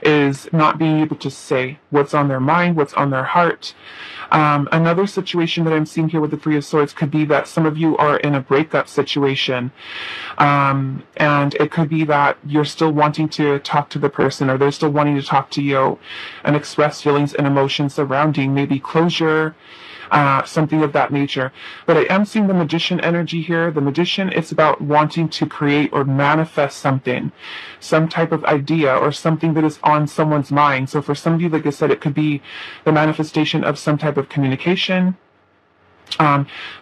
is not being able to say what's on their mind, what's on their heart. Another situation that I'm seeing here with the Three of Swords could be that some of you are in a breakup situation. And it could be that you're still wanting to talk to the person, or they're still wanting to talk to you and express feelings and emotions surrounding maybe closure, something of that nature. But I am seeing the Magician energy here. The Magician, it's about wanting to create or manifest something, some type of idea or something that is on someone's mind. So for some of you, like I said, it could be the manifestation of some type of communication.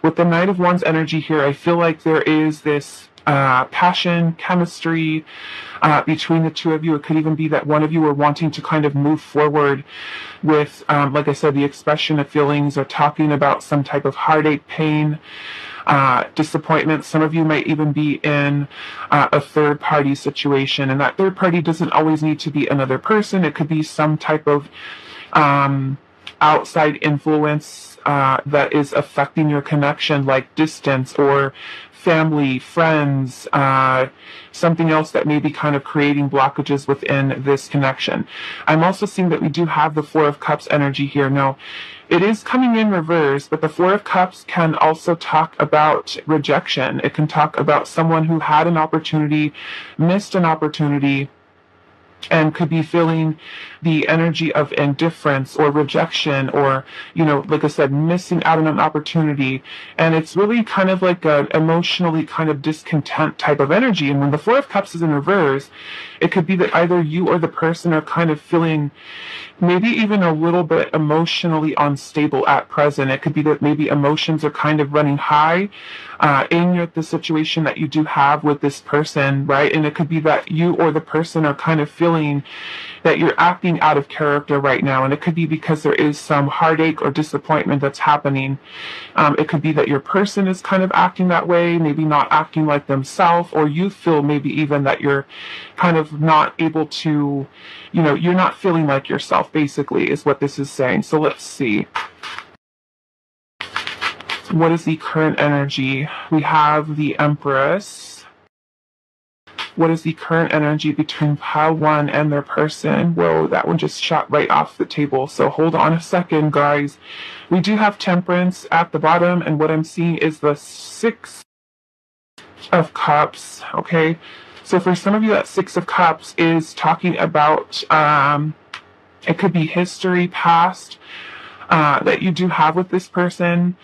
With the Knight of Wands energy here, I feel like there is this passion, chemistry between the two of you. It could even be that one of you are wanting to kind of move forward with, like I said, the expression of feelings, or talking about some type of heartache, pain, disappointment. Some of you might even be in a third party situation, and that third party doesn't always need to be another person. It could be some type of outside influence that is affecting your connection, like distance or family, friends, something else that may be kind of creating blockages within this connection. I'm also seeing that we do have the Four of Cups energy here. Now, it is coming in reverse, but the Four of Cups can also talk about rejection. It can talk about someone who had an opportunity, missed an opportunity, and could be feeling the energy of indifference or rejection, or, like I said, missing out on an opportunity. And it's really kind of like an emotionally kind of discontent type of energy. And when the Four of Cups is in reverse, it could be that either you or the person are kind of feeling maybe even a little bit emotionally unstable at present. It could be that maybe emotions are kind of running high in the situation that you do have with this person, right? And it could be that you or the person are kind of feeling that you're acting out of character right now. And it could be because there is some heartache or disappointment that's happening. It could be that your person is kind of acting that way, maybe not acting like themselves, or you feel maybe even that you're kind of not able to, you're not feeling like yourself, basically, is what this is saying. So let's see. What is the current energy? We have the Empress. What is the current energy between pile one and their person? Whoa, that one just shot right off the table. So hold on a second, guys. We do have Temperance at the bottom, and what I'm seeing is the Six of Cups, okay? So for some of you, that Six of Cups is talking about, it could be history, past, that you do have with this person.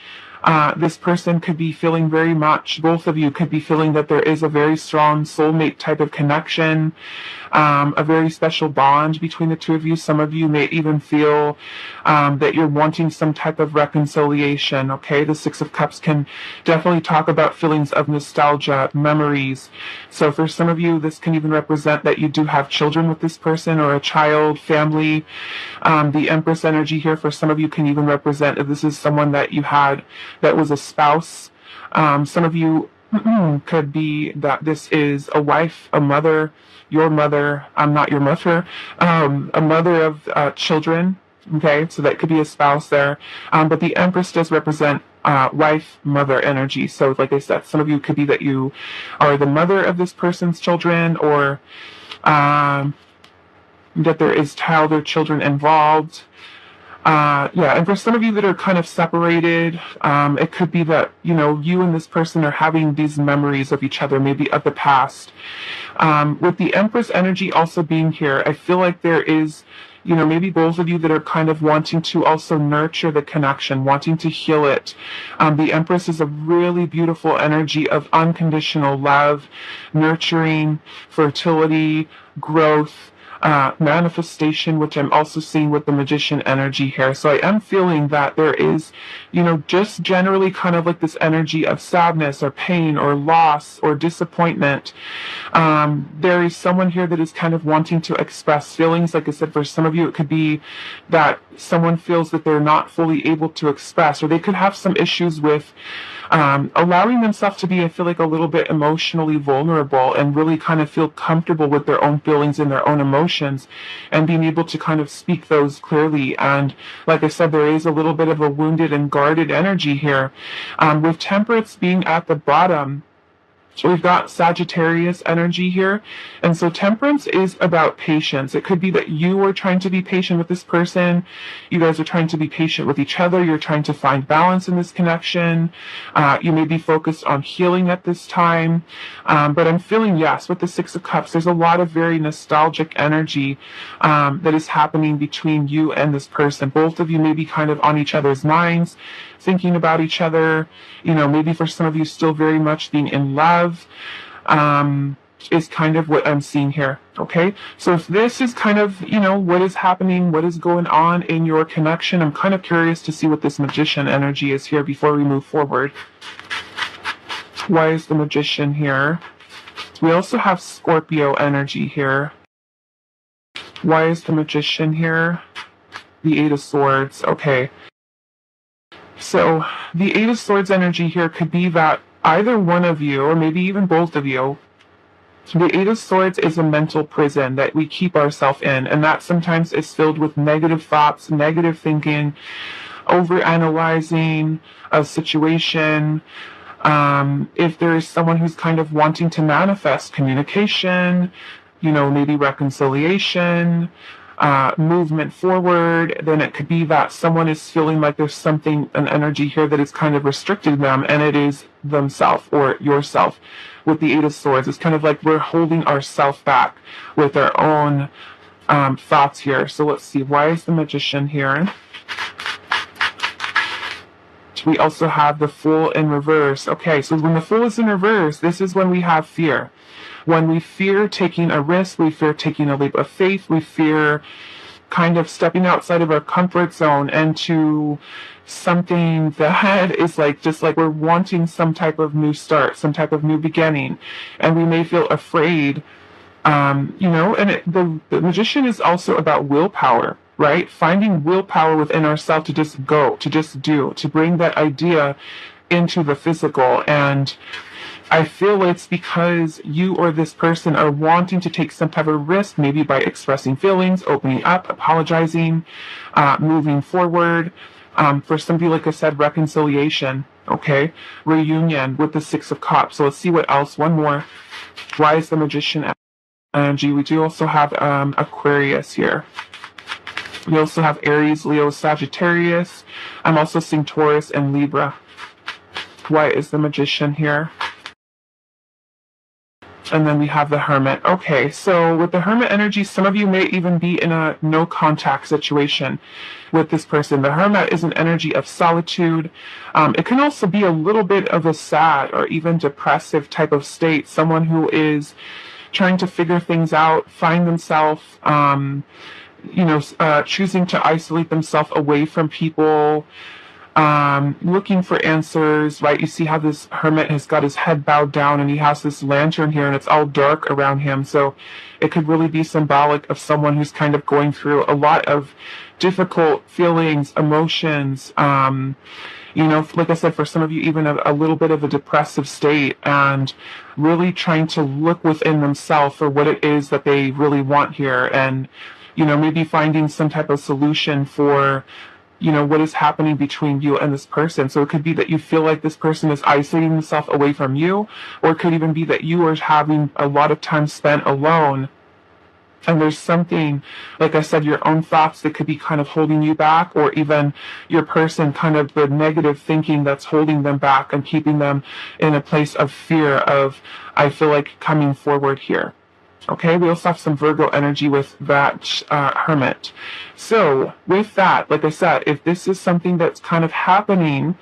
This person could be feeling very much, both of you could be feeling that there is a very strong soulmate type of connection, a very special bond between the two of you. Some of you may even feel that you're wanting some type of reconciliation, okay? The Six of Cups can definitely talk about feelings of nostalgia, memories. So for some of you, this can even represent that you do have children with this person, or a child, family. The Empress energy here for some of you can even represent that this is someone that you had that was a spouse. Some of you could be that this is a wife, a mother, your mother, not your mother, a mother of children, okay? So that could be a spouse there. But the Empress does represent wife, mother energy. So like I said, some of you could be that you are the mother of this person's children, or that there is child or children involved. And for some of you that are kind of separated, it could be that, you and this person are having these memories of each other, maybe of the past. With the Empress energy also being here, I feel like there is, maybe both of you that are kind of wanting to also nurture the connection, wanting to heal it. The Empress is a really beautiful energy of unconditional love, nurturing, fertility, growth, manifestation, which I'm also seeing with the Magician energy here. So I am feeling that there is, just generally kind of like this energy of sadness or pain or loss or disappointment. There is someone here that is kind of wanting to express feelings. Like I said, for some of you, it could be that someone feels that they're not fully able to express, or they could have some issues with allowing themselves to be, I feel like, a little bit emotionally vulnerable, and really kind of feel comfortable with their own feelings and their own emotions, and being able to kind of speak those clearly. And like I said, there is a little bit of a wounded and guarded energy here. With Temperance being at the bottom, So we've got Sagittarius energy here. And so temperance is about patience. It could be that you are trying to be patient with this person. You guys are trying to be patient with each other. You're trying to find balance in this connection. You may be focused on healing at this time. But I'm feeling, yes, with the Six of Cups, there's a lot of very nostalgic energy that is happening between you and this person. Both of you may be kind of on each other's minds, thinking about each other, maybe for some of you still very much being in love, is kind of what I'm seeing here. Okay. So if this is kind of, what is happening, what is going on in your connection, I'm kind of curious to see what this Magician energy is here before we move forward. Why is the Magician here? We also have Scorpio energy here. Why is the Magician here? The Eight of Swords. Okay. So the Eight of Swords energy here could be that either one of you, or maybe even both of you, the Eight of Swords is a mental prison that we keep ourselves in, and that sometimes is filled with negative thoughts, negative thinking, overanalyzing a situation. If there is someone who's kind of wanting to manifest communication, maybe reconciliation, movement forward, then it could be that someone is feeling like there's an energy here that is kind of restricting them, and it is themselves or yourself. With the Eight of Swords, it's kind of like we're holding ourselves back with our own thoughts here. So let's see, why is the Magician here? We also have the Fool in reverse. Okay, so when the Fool is in reverse, this is when we have fear. When we fear taking a risk, we fear taking a leap of faith, we fear kind of stepping outside of our comfort zone into something that is just like we're wanting some type of new start, some type of new beginning. And we may feel afraid, and the Magician is also about willpower, right? Finding willpower within ourselves to just go, to just do, to bring that idea into the physical. And I feel it's because you or this person are wanting to take some type of risk, maybe by expressing feelings, opening up, apologizing, moving forward. For somebody, like I said, reconciliation, okay? Reunion with the Six of Cups. So let's see what else. One more. Why is the Magician energy? We do also have Aquarius here. We also have Aries, Leo, Sagittarius. I'm also seeing Taurus and Libra. Why is the Magician here? And then we have the Hermit. Okay, so with the Hermit energy, some of you may even be in a no contact situation with this person. The Hermit is an energy of solitude. It can also be a little bit of a sad or even depressive type of state. Someone who is trying to figure things out, find themselves, choosing to isolate themselves away from people, looking for answers, right? You see how this Hermit has got his head bowed down and he has this lantern here and it's all dark around him. So it could really be symbolic of someone who's kind of going through a lot of difficult feelings, emotions, like I said, for some of you, even a little bit of a depressive state, and really trying to look within themselves for what it is that they really want here. And, maybe finding some type of solution for what is happening between you and this person. So it could be that you feel like this person is isolating themselves away from you, or it could even be that you are having a lot of time spent alone. And there's something, like I said, your own thoughts that could be kind of holding you back, or even your person, kind of the negative thinking that's holding them back and keeping them in a place of fear of, I feel like, coming forward here. Okay, we also have some Virgo energy with that Hermit. So with that, like I said, if this is something that's kind of happening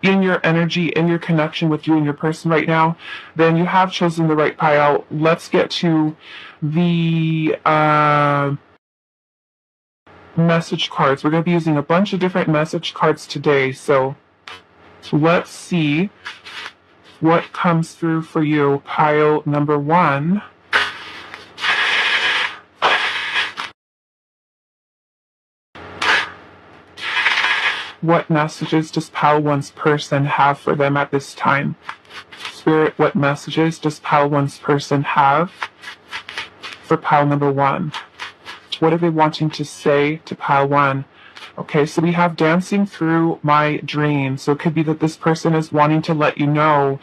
in your energy, in your connection with you and your person right now, then you have chosen the right pile. Let's get to the message cards. We're going to be using a bunch of different message cards today. So let's see what comes through for you. Pile number 1. What messages does pile 1's person have for them at this time? Spirit, what messages does pile 1's person have for pile number 1? What are they wanting to say to pile 1? Okay, so we have dancing through my dreams. So it could be that this person is wanting to let you know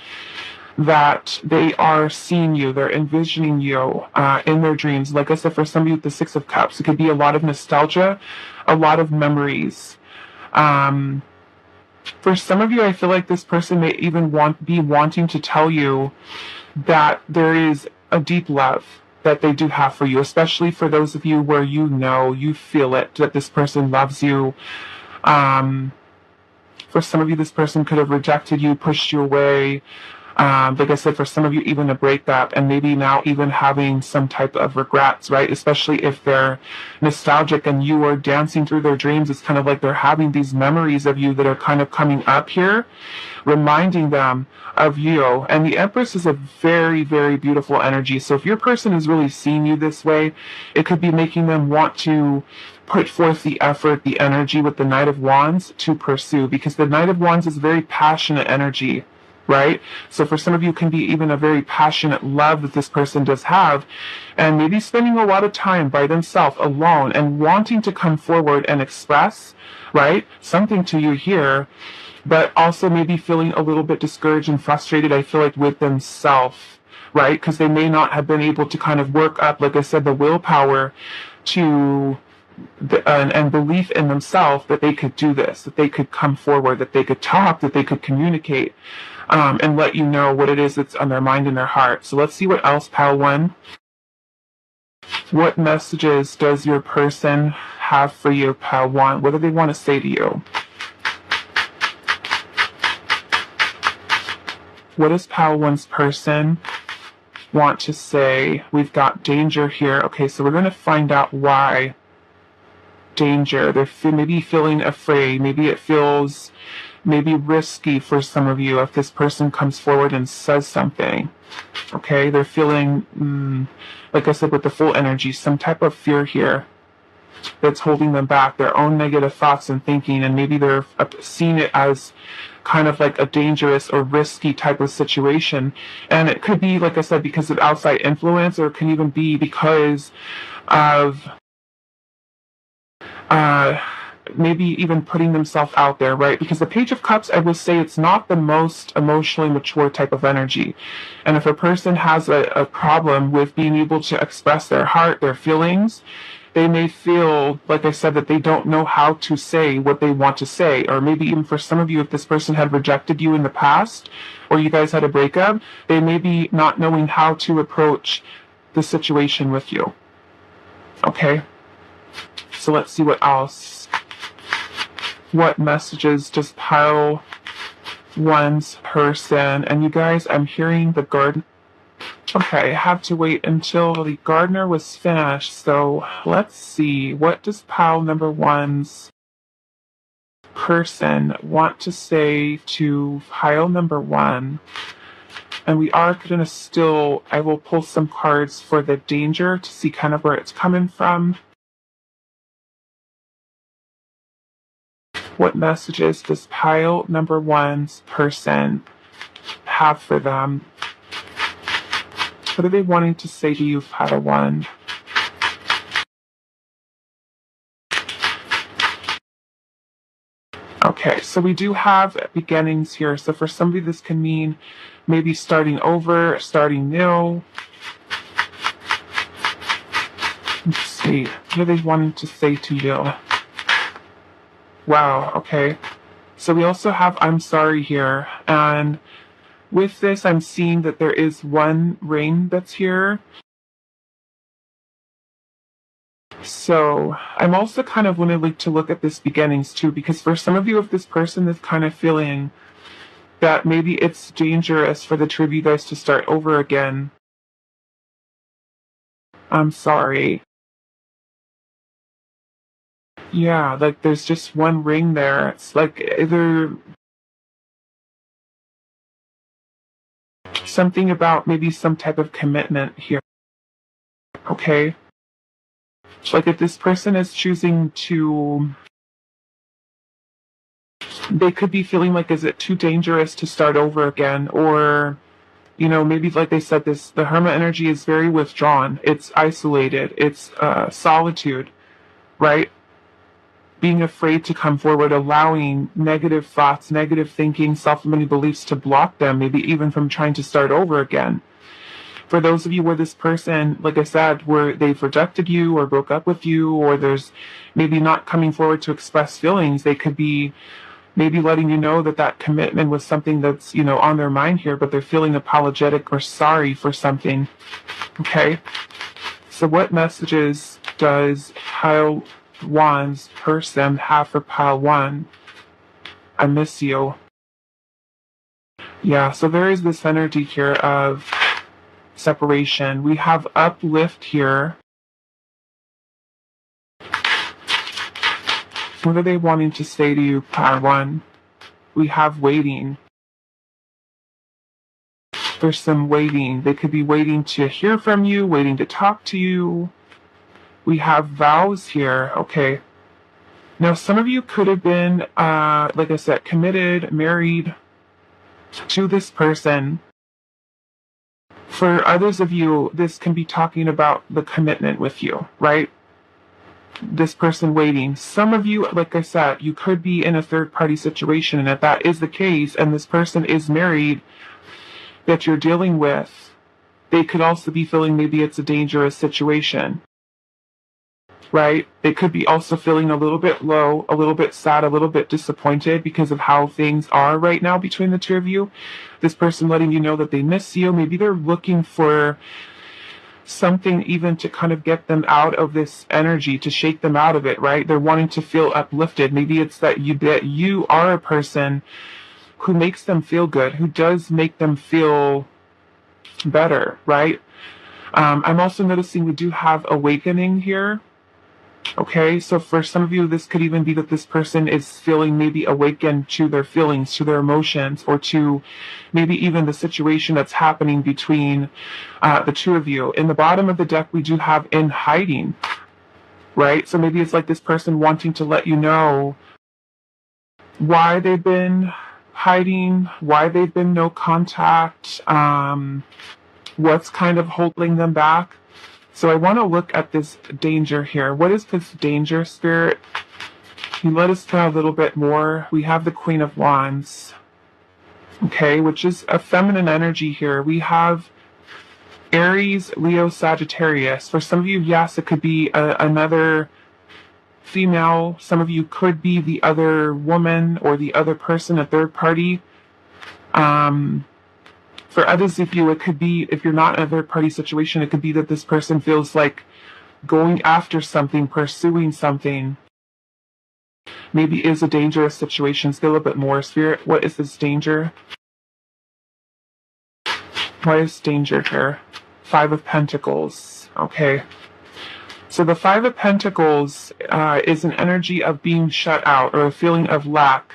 that they are seeing you, they're envisioning you in their dreams. Like I said, for some of you with the Six of Cups, it could be a lot of nostalgia, a lot of memories. For some of you, I feel like this person may even be wanting to tell you that there is a deep love that they do have for you, especially for those of you where you feel it, that this person loves you. For some of you, this person could have rejected you, pushed you away. Like I said, for some of you, even a breakup, and maybe now even having some type of regrets, right? Especially if they're nostalgic and you are dancing through their dreams. It's kind of like they're having these memories of you that are kind of coming up here, reminding them of you. And the Empress is a very, very beautiful energy. So if your person is really seeing you this way, it could be making them want to put forth the effort, the energy with the Knight of Wands to pursue, because the Knight of Wands is very passionate energy, right? So for some of you, it can be even a very passionate love that this person does have, and maybe spending a lot of time by themselves alone and wanting to come forward and express, right, something to you here, but also maybe feeling a little bit discouraged and frustrated, I feel like, with themselves, right? Because they may not have been able to kind of work up, like I said, the willpower to and belief in themselves that they could do this, that they could come forward, that they could talk, that they could communicate, and let you know what it is that's on their mind and their heart. So let's see what else, Pile 1. What messages does your person have for you, Pile 1? What do they want to say to you? What does Pile 1's person want to say? We've got danger here. Okay, so we're going to find out why. Danger. They're maybe feeling afraid. Maybe it feels maybe risky for some of you if this person comes forward and says something. Okay, they're feeling, like I said, with the full energy, some type of fear here that's holding them back, their own negative thoughts and thinking, and maybe they're seeing it as kind of like a dangerous or risky type of situation. And it could be, like I said, because of outside influence, or it can even be because of maybe even putting themselves out there, right? Because the Page of Cups, I would say, it's not the most emotionally mature type of energy. And if a person has a problem with being able to express their heart, their feelings, they may feel, like I said, that they don't know how to say what they want to say. Or maybe even for some of you, if this person had rejected you in the past, or you guys had a breakup, they may be not knowing how to approach the situation with you. Okay? So let's see what else. What messages does Pile 1's person? And you guys, I'm hearing the garden. Okay, I have to wait until the gardener was finished. So let's see. What does Pile number 1's person want to say to Pile number 1? And we are going to I will pull some cards for the danger to see kind of where it's coming from. What messages does Pile number 1's person have for them? What are they wanting to say to you, Pile 1? Okay, so we do have beginnings here. So for somebody, this can mean maybe starting over, starting new. Let's see. What are they wanting to say to you? Wow, okay. So we also have I'm sorry here. And with this, I'm seeing that there is one ring that's here. So I'm also kind of wanting to look at this beginnings too, because for some of you, if this person is kind of feeling that maybe it's dangerous for the two of you guys to start over again. I'm sorry. Yeah, like there's just one ring there. It's like either something about maybe some type of commitment here. Okay? Like if this person is choosing to, they could be feeling like, is it too dangerous to start over again? Or, maybe like they said, the Hermit energy is very withdrawn. It's isolated. It's solitude, right? being afraid to come forward, allowing negative thoughts, negative thinking, self-limiting beliefs to block them, maybe even from trying to start over again. For those of you where this person, like I said, where they've rejected you or broke up with you, or there's maybe not coming forward to express feelings, they could be maybe letting you know that that commitment was something that's, on their mind here, but they're feeling apologetic or sorry for something. Okay? So what messages does Pile 1's person have for Pile 1? I miss you. Yeah, so there is this energy here of separation. We have uplift here. What are they wanting to say to you, Pile 1? We have waiting. There's some waiting. They could be waiting to hear from you, waiting to talk to you. We have vows here. Okay. Now, some of you could have been, like I said, committed, married to this person. For others of you, this can be talking about the commitment with you, right? This person waiting. Some of you, like I said, you could be in a third-party situation, and if that is the case, and this person is married that you're dealing with, they could also be feeling maybe it's a dangerous situation, right? They could be also feeling a little bit low, a little bit sad, a little bit disappointed because of how things are right now between the two of you. This person letting you know that they miss you. Maybe they're looking for something even to kind of get them out of this energy, to shake them out of it, right? They're wanting to feel uplifted. Maybe it's that you are a person who makes them feel good, who does make them feel better, right? I'm also noticing we do have awakening here. Okay, so for some of you, this could even be that this person is feeling maybe awakened to their feelings, to their emotions, or to maybe even the situation that's happening between the two of you. In the bottom of the deck, we do have in hiding, right? So maybe it's like this person wanting to let you know why they've been hiding, why they've been no contact, what's kind of holding them back. So I want to look at this danger here. What is this danger, Spirit? Can you let us know a little bit more? We have the Queen of Wands, okay, which is a feminine energy here. We have Aries, Leo, Sagittarius. For some of you, yes, it could be another female. Some of you could be the other woman or the other person, a third party. For others of you, it could be, if you're not in a third-party situation, it could be that this person feels like going after something, pursuing something. Maybe is a dangerous situation. Say a little bit more, Spirit. What is this danger? Why is danger here? 5 of Pentacles. Okay. So the 5 of Pentacles is an energy of being shut out or a feeling of lack.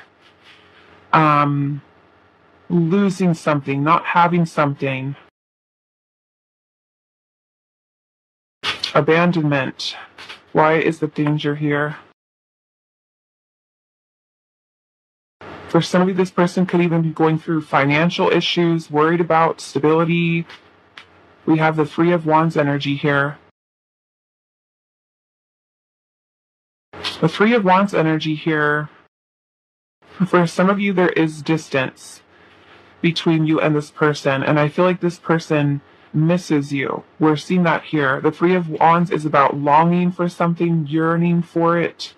Losing something, not having something. Abandonment. Why is the danger here? For some of you, this person could even be going through financial issues, worried about stability. We have the 3 of Wands energy here. The 3 of Wands energy here. For some of you, there is distance between you and this person, and I feel like this person misses you. We're seeing that here. The 3 of Wands is about longing for something, yearning for it.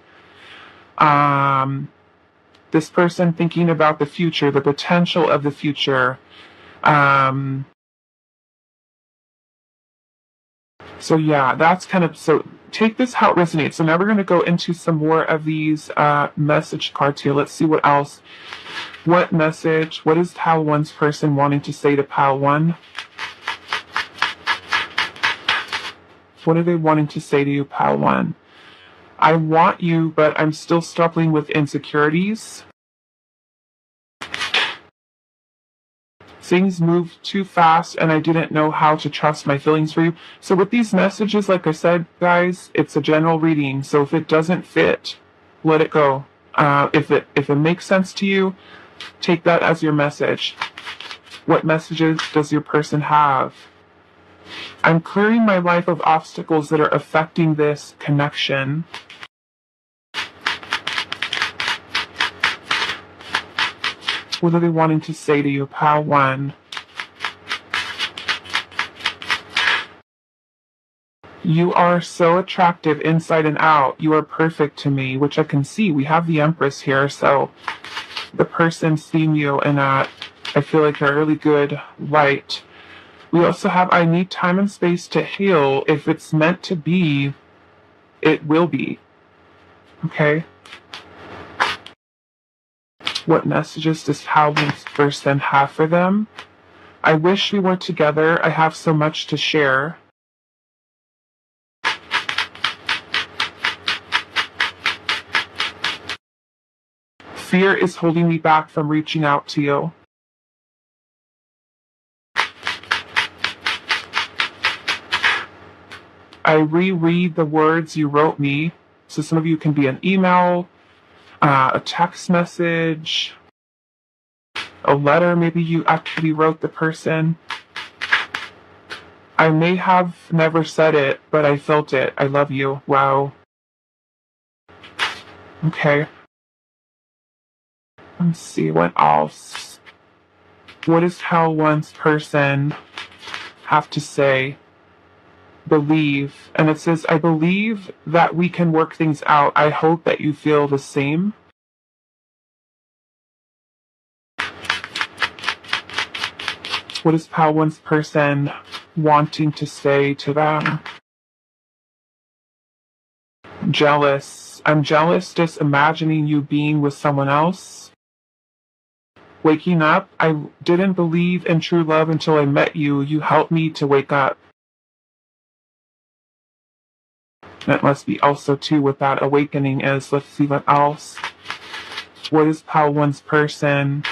This person thinking about the future, the potential of the future. So yeah, that's kind of, so take this how it resonates. So now we're going to go into some more of these message cards here. Let's see what else. What message, what is Pile 1's person wanting to say to Pile 1? What are they wanting to say to you, Pile 1? I want you, but I'm still struggling with insecurities. Things moved too fast and I didn't know how to trust my feelings for you. So with these messages, like I said, guys, it's a general reading. So if it doesn't fit, let it go. If it makes sense to you, take that as your message. What messages does your person have? I'm clearing my life of obstacles that are affecting this connection. What are they wanting to say to you, pile one? You are so attractive inside and out. You are perfect to me, which I can see. We have the Empress here, so the person seeing you in a, I feel like, a really good light. We also have, I need time and space to heal. If it's meant to be, it will be. Okay? What messages does Howland's person have for them? I wish we were together. I have so much to share. Fear is holding me back from reaching out to you. I reread the words you wrote me. So some of you can be an email, a text message, a letter. Maybe you actually wrote the person. I may have never said it, but I felt it. I love you. Wow. Okay. Let's see what else. What does Hell One's person have to say? Believe. And it says, I believe that we can work things out. I hope that you feel the same. What is Pal One's person wanting to say to them? Jealous. I'm jealous just imagining you being with someone else. Waking up. I didn't believe in true love until I met you. You helped me to wake up. That must be also too what that awakening is. Let's see what else. What does Pal One's person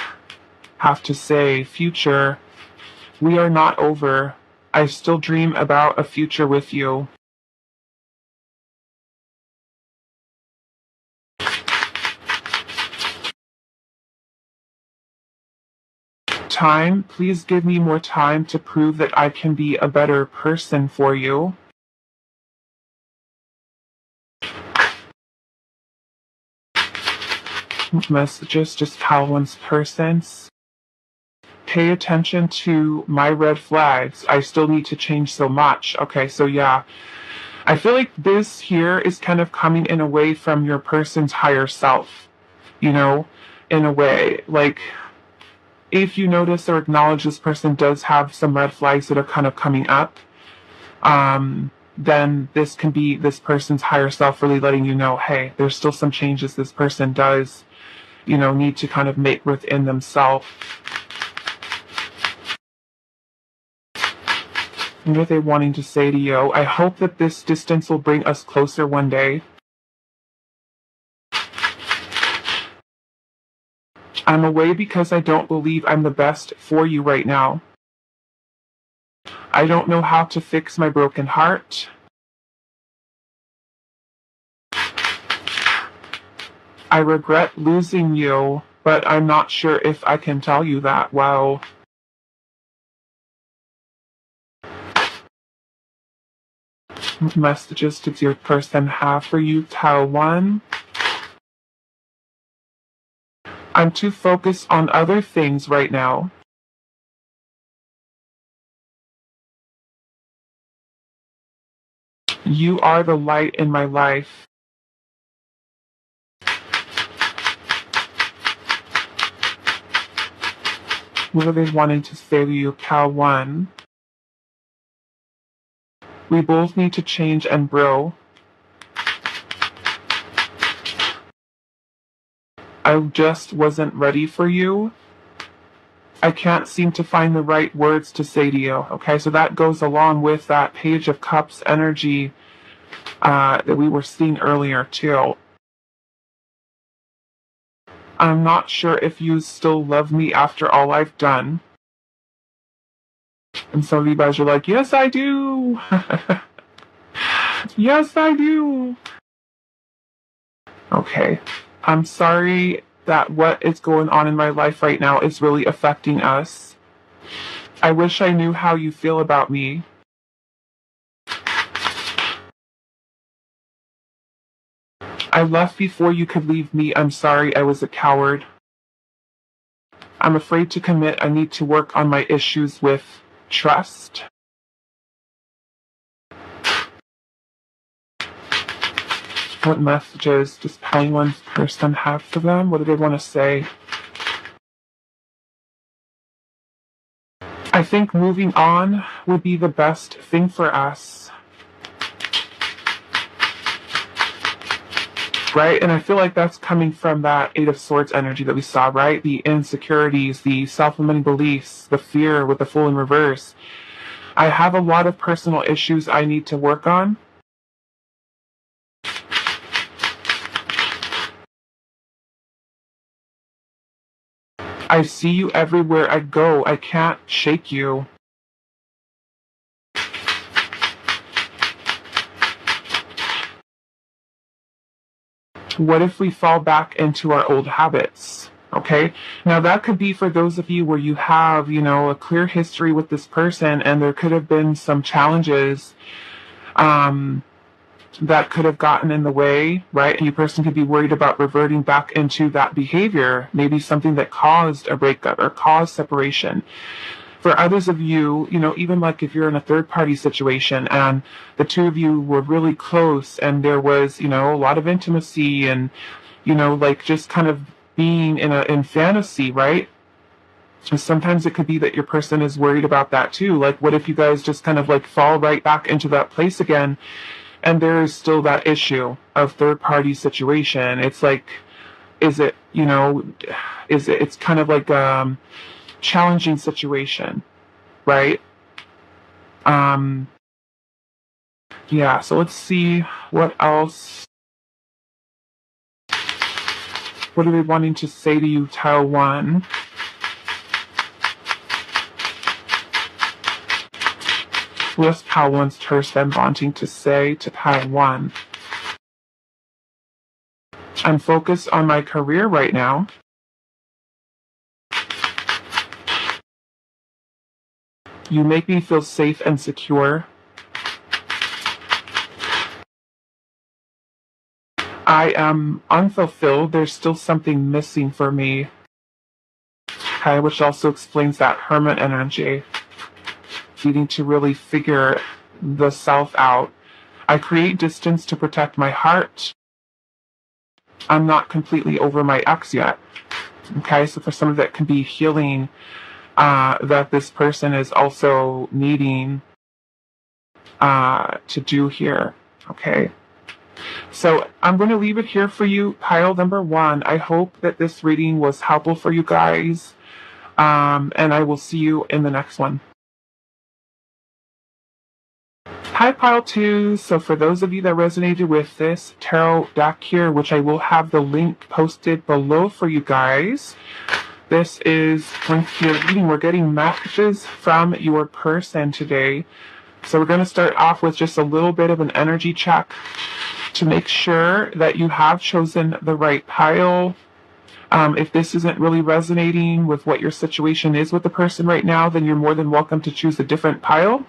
have to say? Future. We are not over. I still dream about a future with you. Time. Please give me more time to prove that I can be a better person for you. Messages, just Pal One's persons. Pay attention to my red flags. I still need to change so much. Okay, so yeah. I feel like this here is kind of coming in a way from your person's higher self, you know, in a way. Like, if you notice or acknowledge this person does have some red flags that are kind of coming up, then this can be this person's higher self really letting you know, hey, there's still some changes this person does, you know, need to kind of make within themselves. What are they wanting to say to you? I hope that this distance will bring us closer one day. I'm away because I don't believe I'm the best for you right now. I don't know how to fix my broken heart. I regret losing you, but I'm not sure if I can tell you that. Wow. What messages does your person have for you, Tao One? I'm too focused on other things right now. You are the light in my life. What are they wanting to say to you, Cal One? We both need to change and grow. I just wasn't ready for you. I can't seem to find the right words to say to you. Okay, so that goes along with that Page of Cups energy that we were seeing earlier too. I'm not sure if you still love me after all I've done. And some of you guys are like, yes, I do. Yes, I do. Okay. I'm sorry that what is going on in my life right now is really affecting us. I wish I knew how you feel about me. I left before you could leave me. I'm sorry I was a coward. I'm afraid to commit. I need to work on my issues with trust. What messages does One's person have for them? What do they want to say? I think moving on would be the best thing for us. Right? And I feel like that's coming from that Eight of Swords energy that we saw, right? The insecurities, the self-limiting beliefs, the fear with the Fool in reverse. I have a lot of personal issues I need to work on. I see you everywhere I go. I can't shake you. What if we fall back into our old habits? Okay. Now that could be for those of you where you have, a clear history with this person and there could have been some challenges that could have gotten in the way, right? And you person could be worried about reverting back into that behavior, maybe something that caused a breakup or caused separation. For others of you, even like if you're in a third party situation and the two of you were really close and there was, a lot of intimacy and, like just kind of being in fantasy, right? And sometimes it could be that your person is worried about that too. Like, what if you guys just kind of like fall right back into that place again? And there is still that issue of third party situation. It's like, is it, it's kind of like challenging situation, right? Yeah, so let's see what else. What are they wanting to say to you, Tile 1? What's Tile 1's person wanting to say to Tile 1? I'm focused on my career right now. You make me feel safe and secure. I am unfulfilled. There's still something missing for me. Okay, which also explains that Hermit energy. Needing to really figure the self out. I create distance to protect my heart. I'm not completely over my ex yet. Okay, so for some of that can be healing that this person is also needing to do here. Okay. So I'm going to leave it here for you, pile number 1. I hope that this reading was helpful for you guys. And I will see you in the next one. Hi, pile 2. So for those of you that resonated with this tarot deck here, which I will have the link posted below for you guys. This is your reading. We're getting messages from your person today. So we're going to start off with just a little bit of an energy check to make sure that you have chosen the right pile. If this isn't really resonating with what your situation is with the person right now, then you're more than welcome to choose a different pile.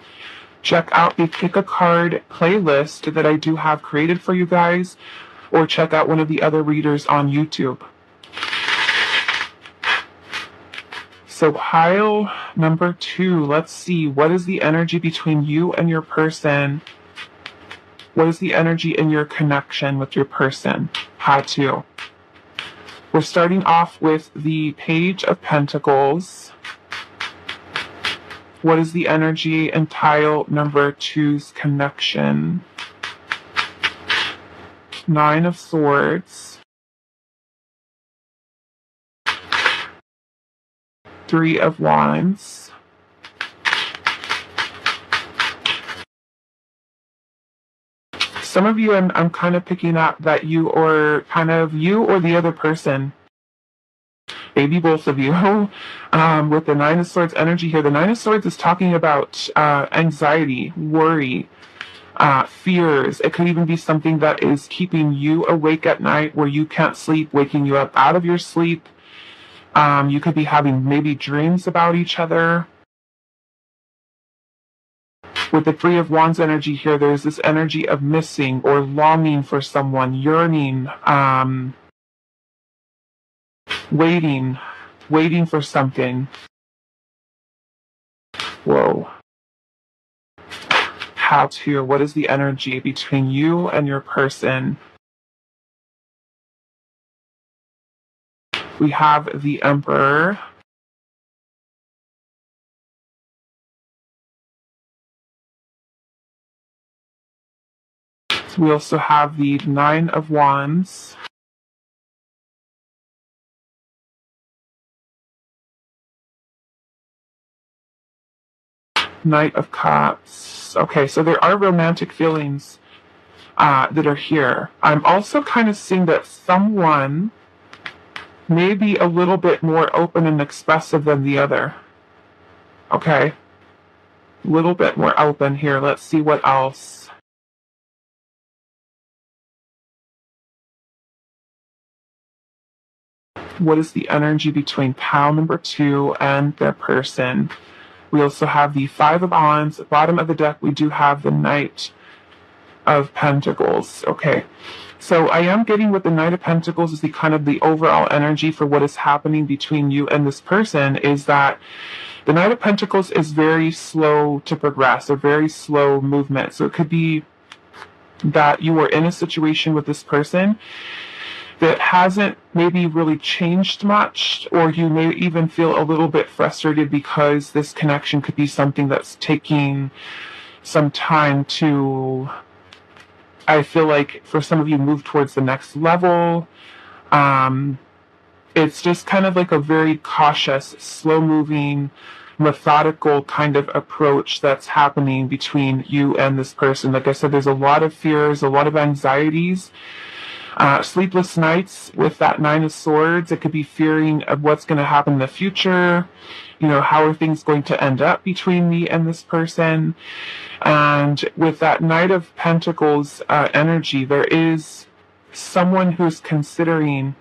Check out the Pick a Card playlist that I do have created for you guys, or check out one of the other readers on YouTube. So pile number 2, let's see, what is the energy between you and your person? What is the energy in your connection with your person? Pile 2. We're starting off with the Page of Pentacles. What is the energy in tile number 2's connection? 9 of Swords. 3 of Wands. Some of you, I'm kind of picking up that you or the other person, maybe both of you, with the 9 of Swords energy here. The 9 of Swords is talking about anxiety, worry, fears. It could even be something that is keeping you awake at night where you can't sleep, waking you up out of your sleep. You could be having maybe dreams about each other. With the 3 of Wands energy here, there's this energy of missing or longing for someone, yearning, waiting. waiting for something. Whoa. What is the energy between you and your person? We have the Emperor. We also have the Nine of Wands. Knight of Cups. Okay, so there are romantic feelings that are here. I'm also kind of seeing that someone may be a little bit more open and expressive than the other. Okay. A little bit more open here. Let's see what else. What is the energy between pile number 2 and their person? We also have the Five of Wands. At the bottom of the deck, we do have the Knight of Pentacles. Okay. So I am getting with the Knight of Pentacles is the kind of the overall energy for what is happening between you and this person is that the Knight of Pentacles is very slow to progress, a very slow movement. So it could be that you are in a situation with this person that hasn't maybe really changed much, or you may even feel a little bit frustrated because this connection could be something that's taking some time to, I feel like for some of you, move towards the next level. It's just kind of like a very cautious, slow-moving, methodical kind of approach that's happening between you and this person. Like I said, there's a lot of fears, a lot of anxieties. Sleepless nights with that Nine of Swords. It could be fearing of what's going to happen in the future. You know, how are things going to end up between me and this person? And with that Knight of Pentacles energy, there is someone who's considering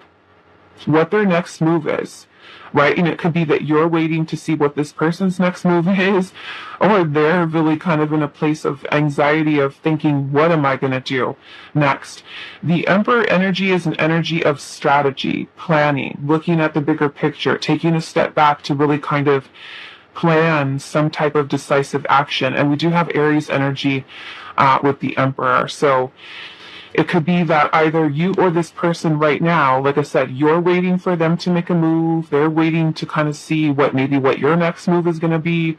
what their next move is, right? And it could be that you're waiting to see what this person's next move is, or they're really kind of in a place of anxiety of thinking, what am I going to do next? The Emperor energy is an energy of strategy, planning, looking at the bigger picture, taking a step back to really kind of plan some type of decisive action. And we do have Aries energy with the Emperor. So it could be that either you or this person right now, like I said, you're waiting for them to make a move. They're waiting to kind of see what your next move is going to be.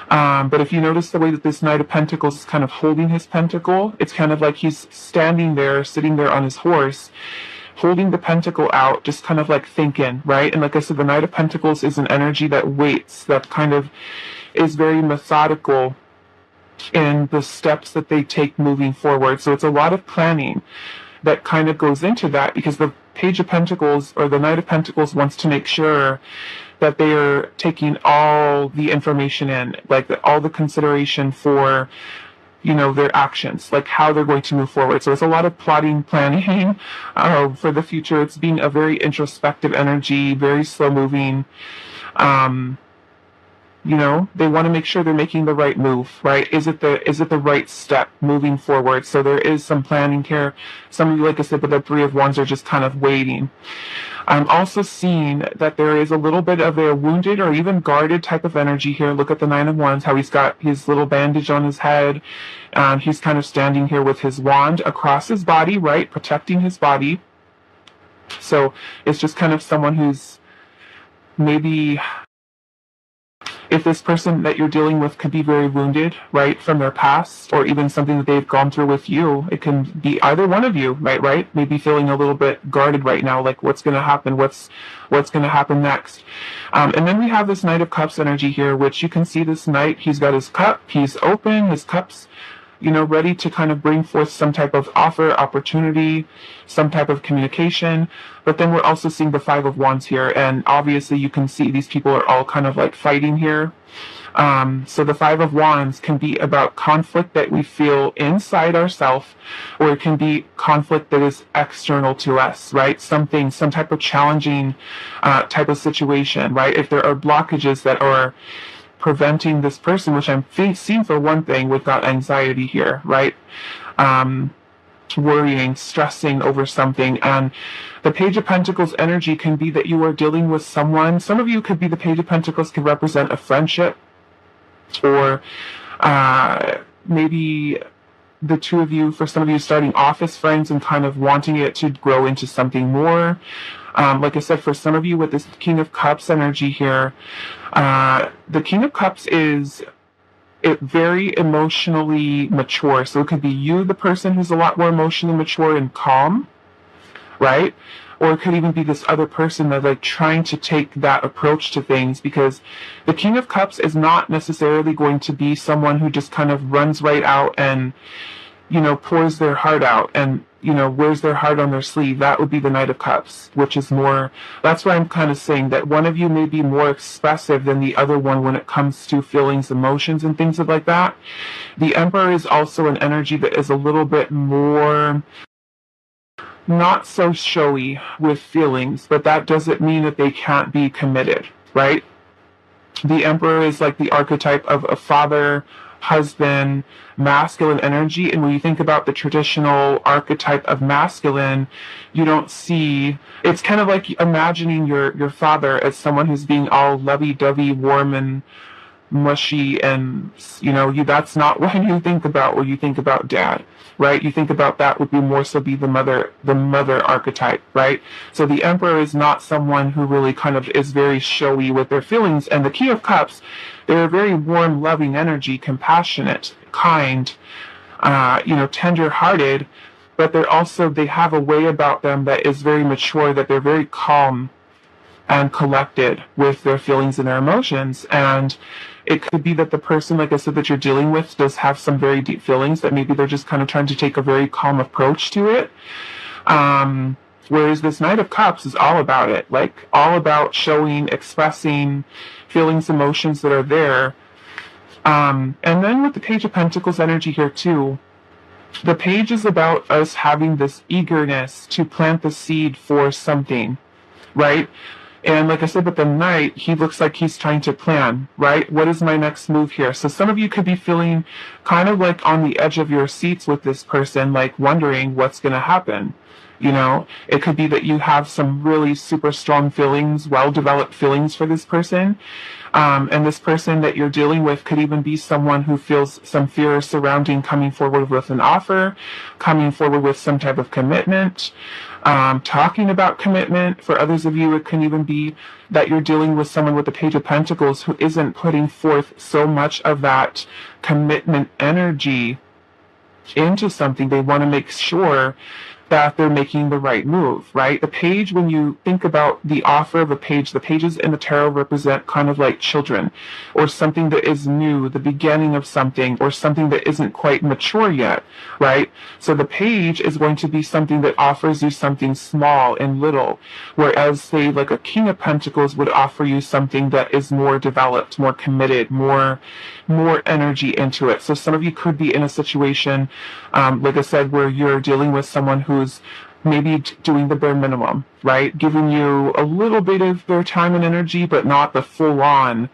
But if you notice the way that this Knight of Pentacles is kind of holding his pentacle, it's kind of like he's standing there, sitting there on his horse, holding the pentacle out, just kind of like thinking, right? And like I said, the Knight of Pentacles is an energy that waits, that kind of is very methodical in the steps that they take moving forward. So it's a lot of planning that kind of goes into that, because the Page of Pentacles or the Knight of Pentacles wants to make sure that they are taking all the information in, like all the consideration for, you know, their actions, like how they're going to move forward. So it's a lot of plotting, planning for the future. It's being a very introspective energy, very slow moving. You know, they want to make sure they're making the right move, right? Is it the right step moving forward? So there is some planning here. Some of you, like I said, with the Three of Wands are just kind of waiting. I'm also seeing that there is a little bit of a wounded or even guarded type of energy here. Look at the Nine of Wands, how he's got his little bandage on his head. He's kind of standing here with his wand across his body, right? Protecting his body. So it's just kind of someone who's maybe, if this person that you're dealing with could be very wounded, right, from their past, or even something that they've gone through with you, it can be either one of you, right? Maybe feeling a little bit guarded right now, like what's going to happen, what's going to happen next. And then we have this Knight of Cups energy here, which you can see this Knight, he's got his cup, he's open, his cup's, you know, ready to kind of bring forth some type of offer, opportunity, some type of communication. But then we're also seeing the Five of Wands here, and obviously you can see these people are all kind of like fighting here. So the Five of Wands can be about conflict that we feel inside ourselves, or it can be conflict that is external to us, right? Some type of challenging type of situation, right? If there are blockages that are preventing this person, which I'm seeing for one thing, we've got anxiety here, right? worrying, stressing over something. And the Page of Pentacles energy can be that you are dealing with someone. Some of you could be, the Page of Pentacles could represent a friendship, or maybe the two of you, for some of you, starting off as friends and kind of wanting it to grow into something more. Like I said, for some of you with this King of Cups energy here, the King of Cups is very emotionally mature. So it could be you, the person who's a lot more emotionally mature and calm, right? Or it could even be this other person that's like trying to take that approach to things, because the King of Cups is not necessarily going to be someone who just kind of runs right out and, you know, pours their heart out and, you know, wears their heart on their sleeve. That would be the Knight of Cups, which is more, that's why I'm kind of saying that one of you may be more expressive than the other one when it comes to feelings, emotions, and things like that. The Emperor is also an energy that is a little bit more not so showy with feelings, but that doesn't mean that they can't be committed, right? The Emperor is like the archetype of a father, husband, masculine energy. And when you think about the traditional archetype of masculine, you don't see, it's kind of like imagining your father as someone who's being all lovey-dovey, warm and mushy, and you know, that's not what you think about when you think about dad, right? You think about that would be more so be the mother archetype, right? So the Emperor is not someone who really kind of is very showy with their feelings. And the King of Cups, they're a very warm, loving energy, compassionate, kind, you know, tender-hearted, but they have a way about them that is very mature, that they're very calm and collected with their feelings and their emotions. And it could be that the person, like I said, that you're dealing with does have some very deep feelings, that maybe they're just kind of trying to take a very calm approach to it. Whereas this Knight of Cups is all about it, like all about showing, expressing feelings, emotions that are there. And then with the Page of Pentacles energy here too, the page is about us having this eagerness to plant the seed for something, right? And like I said, with the Knight, he looks like he's trying to plan, right? What is my next move here? So some of you could be feeling kind of like on the edge of your seats with this person, like wondering what's going to happen. You know, it could be that you have some really super strong feelings, well-developed feelings for this person. And this person that you're dealing with could even be someone who feels some fear surrounding coming forward with an offer, coming forward with some type of commitment, talking about commitment. For others of you, it can even be that you're dealing with someone with the Page of Pentacles who isn't putting forth so much of that commitment energy into something. They want to make sure that they're making the right move, right? The page, when you think about the offer of a page, the pages in the tarot represent kind of like children, or something that is new, the beginning of something, or something that isn't quite mature yet, right? So the page is going to be something that offers you something small and little, whereas, say, like a King of Pentacles would offer you something that is more developed, more committed, more energy into it. So some of you could be in a situation, like I said, where you're dealing with someone who's maybe doing the bare minimum, right? Giving you a little bit of their time and energy, but not the full-on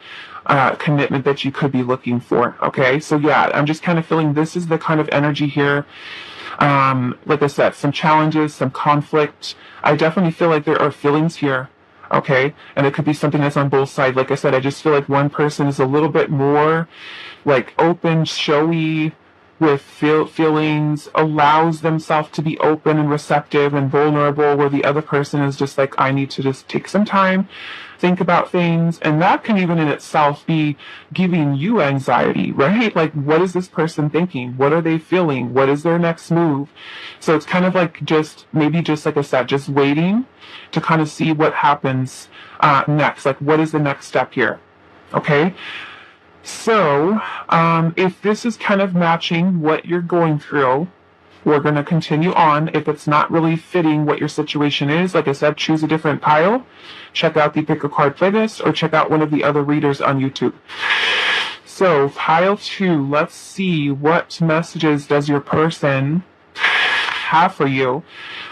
commitment that you could be looking for, okay? So yeah, I'm just kind of feeling this is the kind of energy here. Like I said, some challenges, some conflict. I definitely feel like there are feelings here. Okay, and it could be something that's on both sides. Like I said, I just feel like one person is a little bit more like open, showy with feelings, allows themselves to be open and receptive and vulnerable, where the other person is just like, I need to just take some time, think about things. And that can even in itself be giving you anxiety, right? Like, what is this person thinking? What are they feeling? What is their next move? So it's kind of like just, maybe just like I said, just waiting to kind of see what happens next. Like, what is the next step here? Okay. So, if this is kind of matching what you're going through, we're going to continue on. If it's not really fitting what your situation is, like I said, choose a different pile. Check out the Pick a Card playlist, or check out one of the other readers on YouTube. So, pile 2, let's see what messages does your person have for you.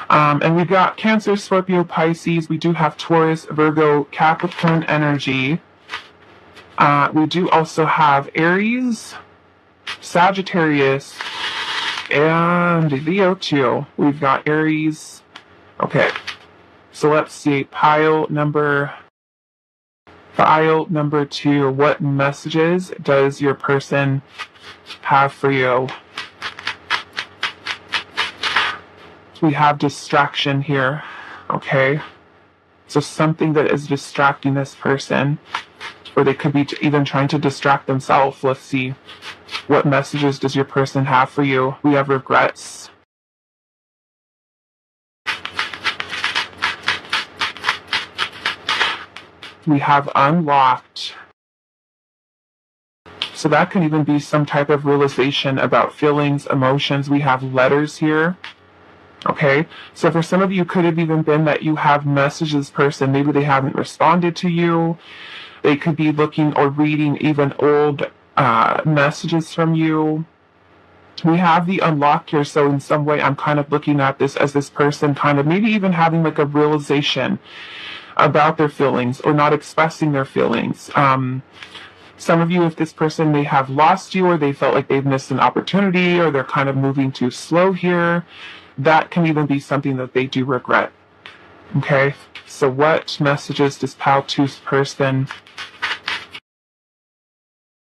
And we've got Cancer, Scorpio, Pisces. We do have Taurus, Virgo, Capricorn energy. We do also have Aries, Sagittarius, and Leo too. We've got Aries. Okay, so let's see. Pile number 2. What messages does your person have for you? We have distraction here. Okay, so something that is distracting this person, or they could be even trying to distract themselves. Let's see. What messages does your person have for you? We have regrets. We have unlocked. So that can even be some type of realization about feelings, emotions. We have letters here. Okay, so for some of you, could have even been that you have messaged this person. Maybe they haven't responded to you. They could be looking or reading even old messages from you. We have the unlock here, so in some way I'm kind of looking at this as this person kind of maybe even having like a realization about their feelings or not expressing their feelings. Some of you, if this person may have lost you or they felt like they've missed an opportunity or they're kind of moving too slow here, that can even be something that they do regret. Okay, so what messages does Pile 2's person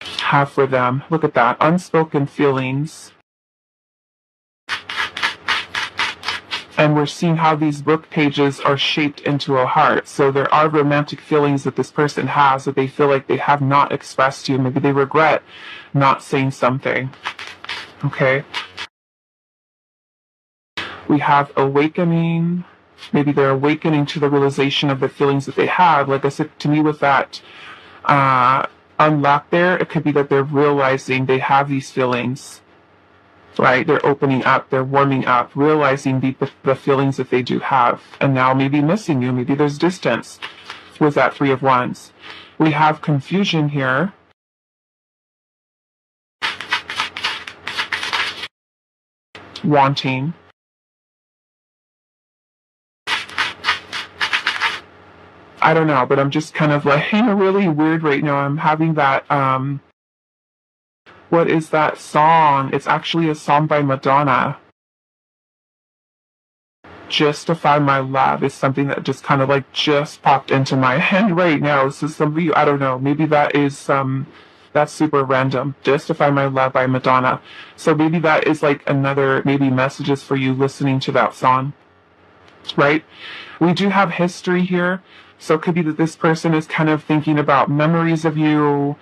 have for them? Look at that, unspoken feelings. And we're seeing how these book pages are shaped into a heart. So there are romantic feelings that this person has that they feel like they have not expressed to you. Maybe they regret not saying something. Okay. We have awakening. Maybe they're awakening to the realization of the feelings that they have. Like I said, to me with that unlock there, it could be that they're realizing they have these feelings. Right, they're opening up, they're warming up, realizing the feelings that they do have, and now maybe missing you, maybe there's distance with that 3 of Wands. We have confusion here. Wanting. I don't know, but I'm just kind of like really weird right now. I'm having that, what is that song? It's actually a song by Madonna. Justify My Love is something that just kind of like just popped into my head right now. So some of you, I don't know, maybe that is that's super random. Justify My Love by Madonna. So maybe that is like another maybe messages for you listening to that song. Right? We do have history here. So it could be that this person is kind of thinking about memories of you.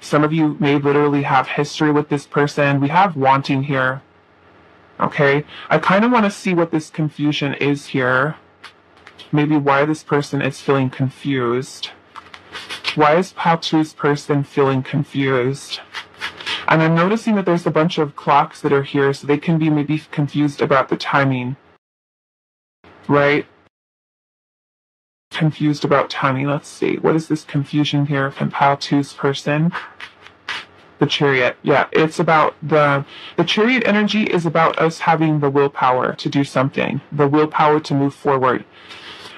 Some of you may literally have history with this person. We have wanting here. Okay, I kind of want to see what this confusion is here. Maybe why this person is feeling confused. Why is Pile 2's person feeling confused? And I'm noticing that there's a bunch of clocks that are here, so they can be maybe confused about the timing. Right? Confused about timing. Let's see. What is this confusion here from Pile 2's person? The Chariot. Yeah, it's about the Chariot energy is about us having the willpower to do something, the willpower to move forward,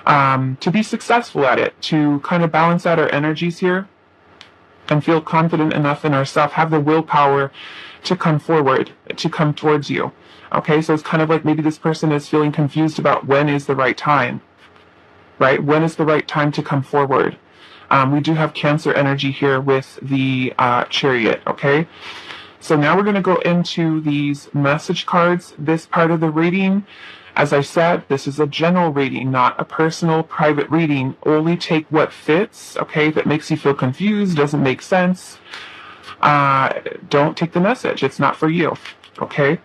to be successful at it, to kind of balance out our energies here and feel confident enough in ourselves, have the willpower to come forward, to come towards you. Okay, so it's kind of like maybe this person is feeling confused about when is the right time, right? When is the right time to come forward? We do have Cancer energy here with the Chariot, okay? So now we're going to go into these message cards. This part of the reading, as I said, this is a general reading, not a personal, private reading. Only take what fits, okay? If it makes you feel confused, doesn't make sense, don't take the message. It's not for you, okay?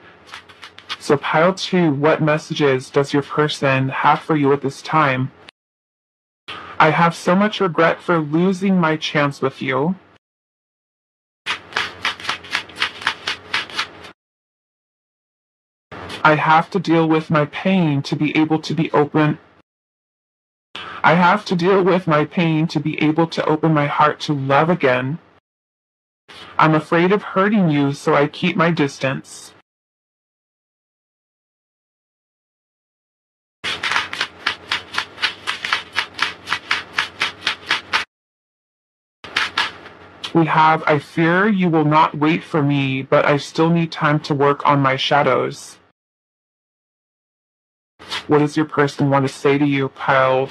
So Pile 2, what messages does your person have for you at this time? I have so much regret for losing my chance with you. I have to deal with my pain to be able to be open. I have to deal with my pain to be able to open my heart to love again. I'm afraid of hurting you, so I keep my distance. We have, I fear you will not wait for me, but I still need time to work on my shadows. What does your person want to say to you, pile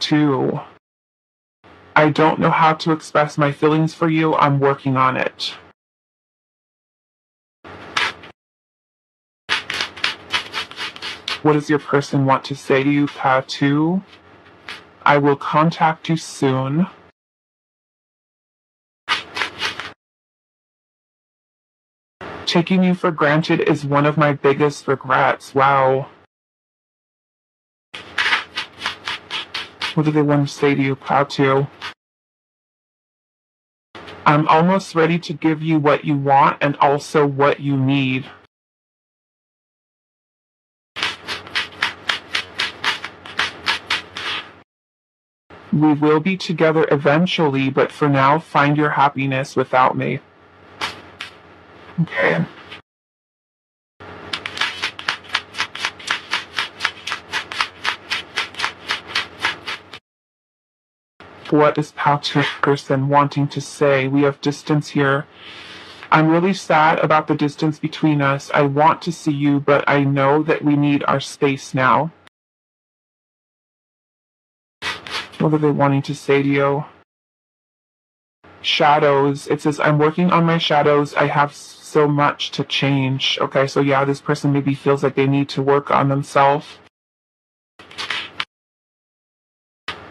2? I don't know how to express my feelings for you. I'm working on it. What does your person want to say to you, pile 2? I will contact you soon. Taking you for granted is one of my biggest regrets. Wow. What do they want to say to you, pile 2? I'm almost ready to give you what you want and also what you need. We will be together eventually, but for now, find your happiness without me. Okay. What is Paltru's person wanting to say? We have distance here. I'm really sad about the distance between us. I want to see you, but I know that we need our space now. What are they wanting to say to you? Shadows. It says, I'm working on my shadows. I have so much to change. Okay, so yeah, this person maybe feels like they need to work on themselves.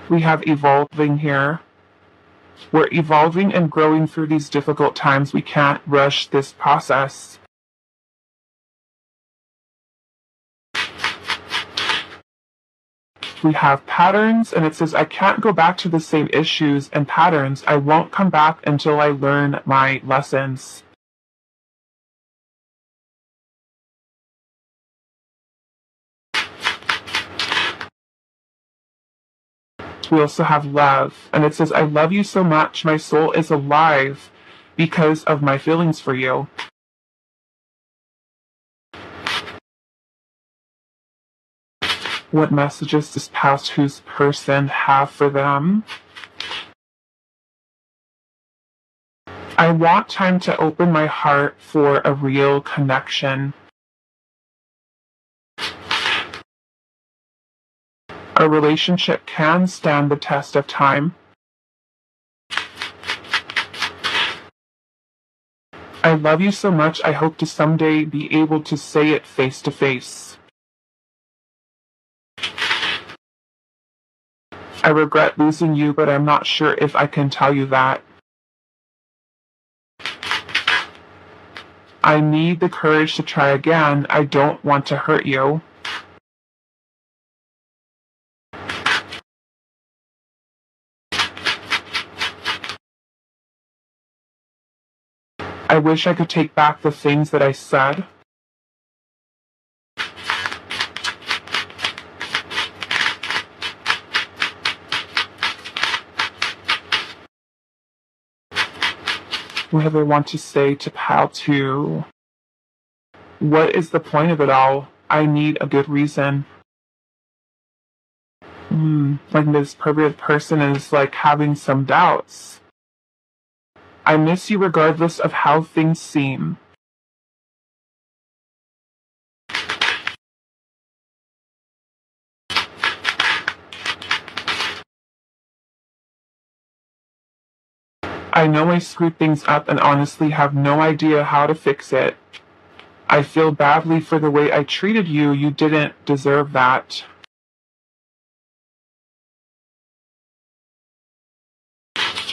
We have evolving here. We're evolving and growing through these difficult times. We can't rush this process. We have patterns, and it says, I can't go back to the same issues and patterns. I won't come back until I learn my lessons. We also have love, and it says, I love you so much. My soul is alive because of my feelings for you. What messages does past whose person have for them? I want time to open my heart for a real connection. A relationship can stand the test of time. I love you so much. I hope to someday be able to say it face to face. I regret losing you, but I'm not sure if I can tell you that. I need the courage to try again. I don't want to hurt you. I wish I could take back the things that I said. What do they want to say to Pal 2? What is the point of it all? I need a good reason. Like this perverted person is like having some doubts. I miss you regardless of how things seem. I know I screwed things up and honestly have no idea how to fix it. I feel badly for the way I treated you. You didn't deserve that.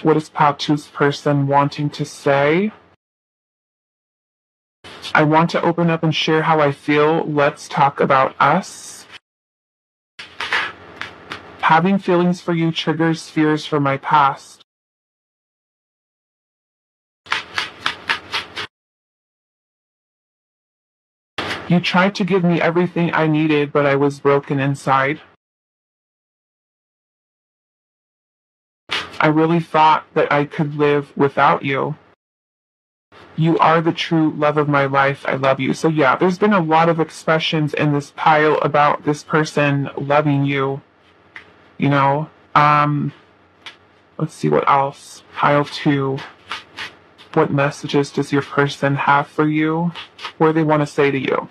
What is Patu's person wanting to say? I want to open up and share how I feel. Let's talk about us. Having feelings for you triggers fears from my past. You tried to give me everything I needed, but I was broken inside. I really thought that I could live without you. You are the true love of my life. I love you. So yeah, there's been a lot of expressions in this pile about this person loving you. You know, Let's see what else. Pile 2. What messages does your person have for you? What do they want to say to you?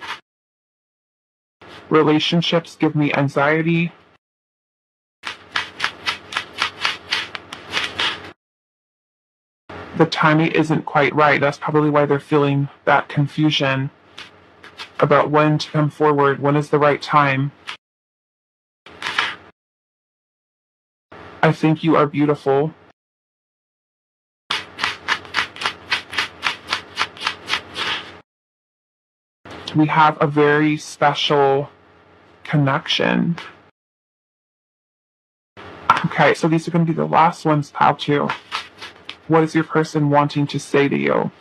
Relationships give me anxiety. The timing isn't quite right. That's probably why they're feeling that confusion about when to come forward. When is the right time? I think you are beautiful. We have a very special connection. Okay, so these are going to be the last ones, pile 2. What is your person wanting to say to you?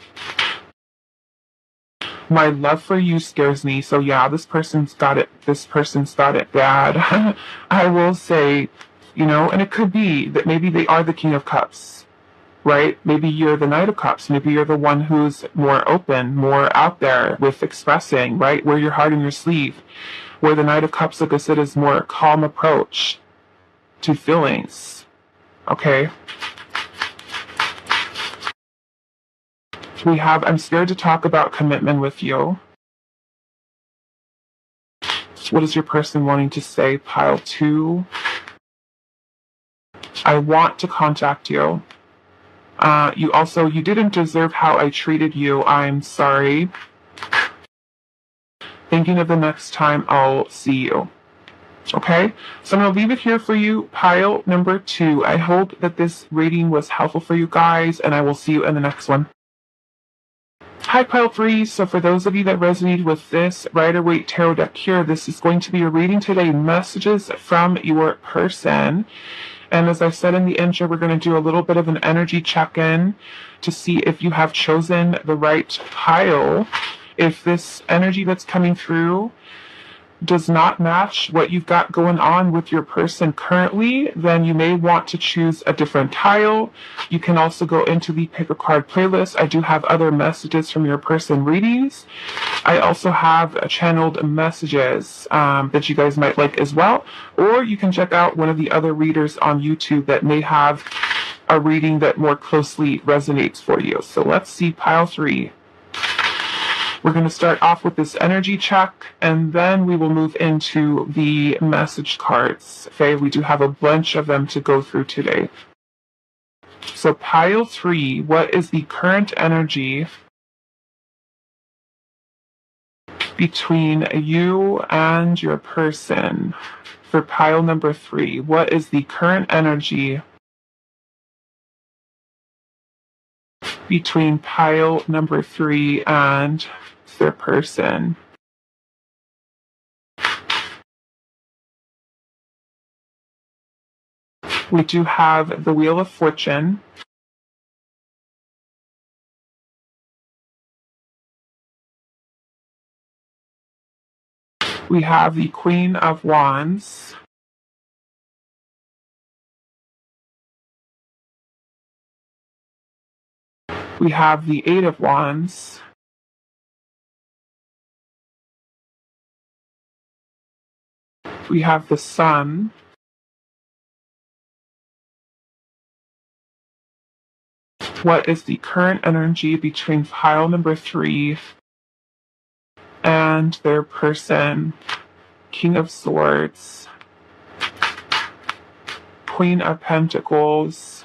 My love for you scares me. So yeah, this person's got it. This person's got it bad. I will say, and it could be that maybe they are the King of Cups, right? Maybe you're the Knight of Cups. Maybe you're the one who's more open, more out there with expressing, right? Wear your heart in your sleeve. Where the Knight of Cups, like I said, is more calm approach to feelings. Okay. We have, I'm scared to talk about commitment with you. What is your person wanting to say? Pile 2. I want to contact you. You didn't deserve how I treated you. I'm sorry. Thinking of the next time I'll see you. Okay, so I'm going to leave it here for you, pile number 2. I hope that this reading was helpful for you guys, and I will see you in the next one. Hi, pile 3. So for those of you that resonated with this Rider-Waite Tarot deck here, this is going to be your reading today. Messages from your person. And as I said in the intro, we're going to do a little bit of an energy check-in to see if you have chosen the right pile. If this energy that's coming through does not match what you've got going on with your person currently, then you may want to choose a different tile. You can also go into the pick a card playlist. I do have other messages from your person readings. I also have channeled messages that you guys might like as well. Or you can check out one of the other readers on YouTube that may have a reading that more closely resonates for you. So let's see pile 3. We're going to start off with this energy check, and then we will move into the message cards. Okay, we do have a bunch of them to go through today. So pile 3, what is the current energy between you and your person? For pile number 3, what is the current energy between pile number 3 and their person? We do have the Wheel of Fortune. We have the Queen of Wands. We have the Eight of Wands. We have the Sun. What is the current energy between pile number 3 and their person? King of Swords. Queen of Pentacles.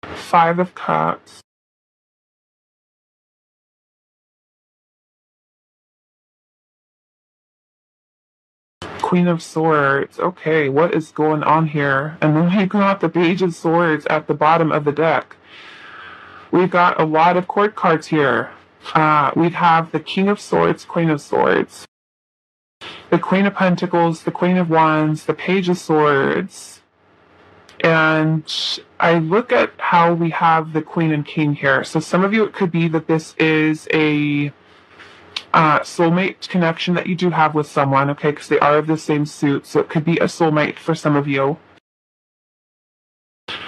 Five of Cups. Queen of Swords. Okay, what is going on here? And then we got the Page of Swords at the bottom of the deck. We've got a lot of court cards here. We have the King of Swords, Queen of Swords, the Queen of Pentacles, the Queen of Wands, the Page of Swords. And I look at how we have the Queen and King here. So some of you, it could be that this is a soulmate connection that you do have with someone, okay, because they are of the same suit. So it could be a soulmate for some of you.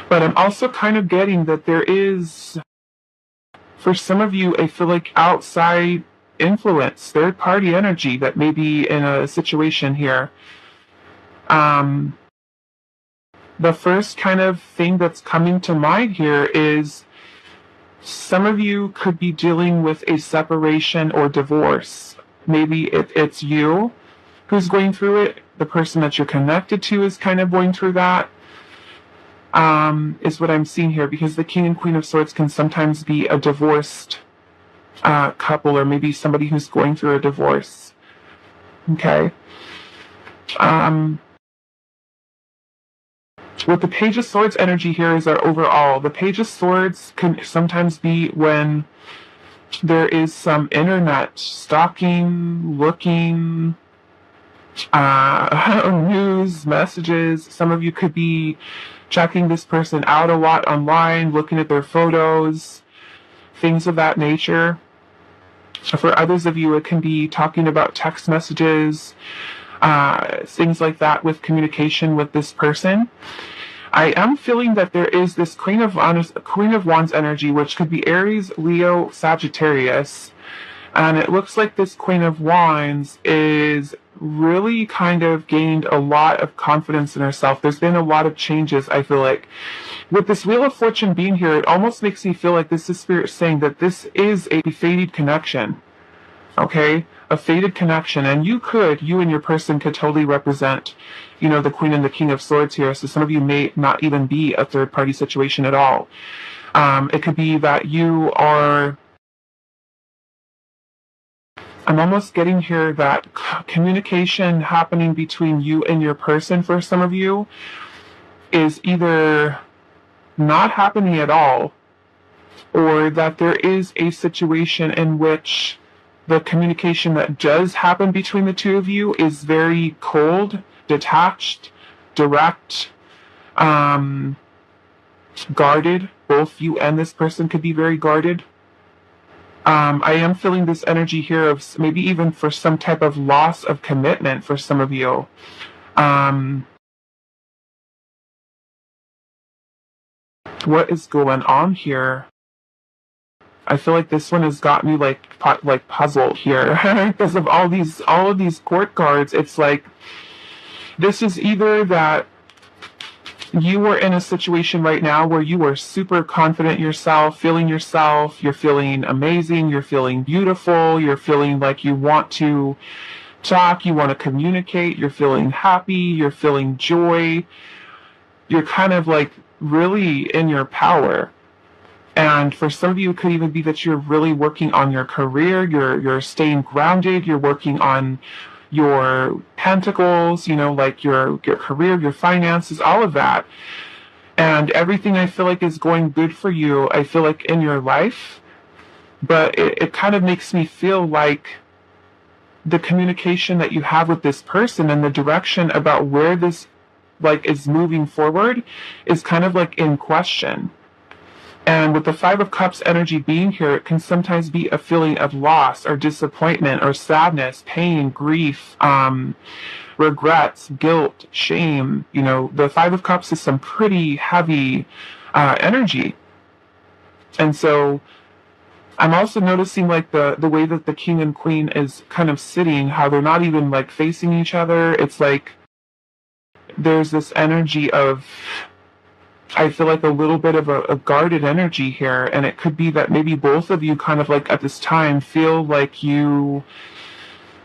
But I'm also kind of getting that there is, for some of you, I feel like outside influence, third party energy that may be in a situation here. The first kind of thing that's coming to mind here is some of you could be dealing with a separation or divorce. Maybe it's you who's going through it. The person that you're connected to is kind of going through that, is what I'm seeing here, because the King and Queen of Swords can sometimes be a divorced couple, or maybe somebody who's going through a divorce. Okay. What the Page of Swords energy here is our overall. The Page of Swords can sometimes be when there is some internet stalking, looking, news, messages. Some of you could be checking this person out a lot online, looking at their photos, things of that nature. For others of you, it can be talking about text messages, things like that with communication with this person. I am feeling that there is this Queen of Wands energy, which could be Aries, Leo, Sagittarius. And it looks like this Queen of Wands is really kind of gained a lot of confidence in herself. There's been a lot of changes, I feel like. With this Wheel of Fortune being here, it almost makes me feel like this is Spirit saying that this is a fated connection. Okay? A fated connection. And you and your person could totally represent, the Queen and the King of Swords here. So some of you may not even be a third party situation at all. It could be that you are... I'm almost getting here that communication happening between you and your person for some of you is either not happening at all, or that there is a situation in which the communication that does happen between the two of you is very cold, detached, direct, guarded. Both you and this person could be very guarded. I am feeling this energy here of maybe even for some type of loss of commitment for some of you. What is going on here? I feel like this one has got me like puzzled here because of all of these court cards. It's like this is either that you are in a situation right now where you are super confident in yourself, you're feeling amazing, you're feeling beautiful, you're feeling like you want to talk, you want to communicate, you're feeling happy, you're feeling joy, you're kind of like really in your power. And for some of you, it could even be that you're really working on your career, you're staying grounded, you're working on your pentacles, like your career, your finances, all of that. And everything I feel like is going good for you, I feel like in your life. But it kind of makes me feel like the communication that you have with this person and the direction about where this is moving forward is kind of like in question. And with the Five of Cups energy being here, it can sometimes be a feeling of loss or disappointment or sadness, pain, grief, regrets, guilt, shame. The Five of Cups is some pretty heavy energy. And so I'm also noticing the way that the King and Queen is kind of sitting, how they're not even facing each other. It's like there's this energy of... I feel like a little bit of a guarded energy here, and it could be that maybe both of you kind of at this time feel like you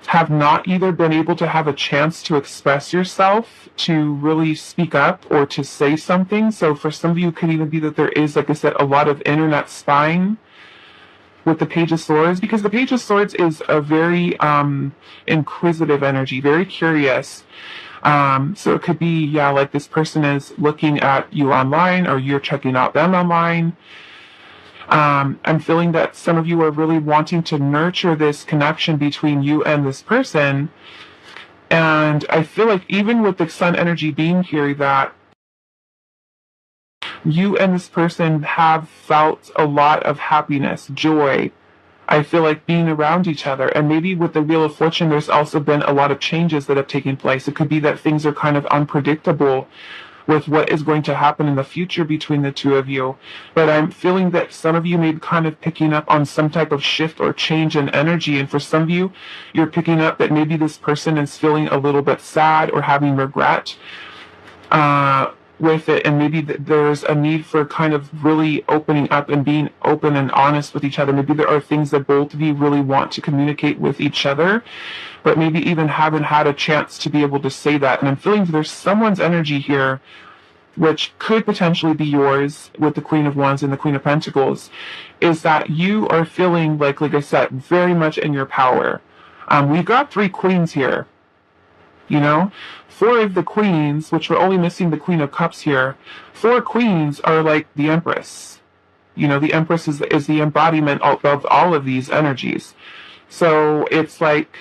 have not either been able to have a chance to express yourself, to really speak up, or to say something. So for some of you, it could even be that there is, like I said, a lot of internet spying with the Page of Swords, because the Page of Swords is a very inquisitive energy, very curious. So it could be, like this person is looking at you online, or you're checking out them online. I'm feeling that some of you are really wanting to nurture this connection between you and this person. And I feel like even with the Sun energy being here, that you and this person have felt a lot of happiness, joy. I feel like being around each other. And maybe with the Wheel of Fortune, there's also been a lot of changes that have taken place. It could be that things are kind of unpredictable with what is going to happen in the future between the two of you. But I'm feeling that some of you may be kind of picking up on some type of shift or change in energy. And for some of you, you're picking up that maybe this person is feeling a little bit sad or having regret with it, and maybe there's a need for kind of really opening up and being open and honest with each other. Maybe there are things that both of you really want to communicate with each other, but maybe even haven't had a chance to be able to say that. And I'm feeling there's someone's energy here, which could potentially be yours with the Queen of Wands and the Queen of Pentacles, is that you are feeling like I said, very much in your power. We've got 3 queens here. 4 of the queens, which we're only missing the Queen of Cups here. 4 queens are like the Empress. The Empress is the embodiment of all of these energies. So it's like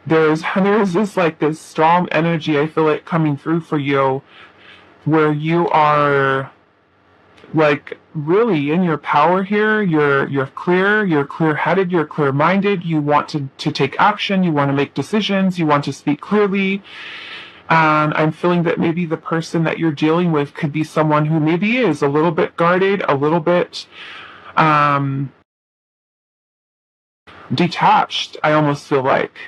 there's this strong energy, I feel it coming through for you, where you are like really in your power here. You're clear, you're clear-headed, you're clear-minded, you want to take action, you want to make decisions, you want to speak clearly. And I'm feeling that maybe the person that you're dealing with could be someone who maybe is a little bit guarded, a little bit detached. I almost feel like,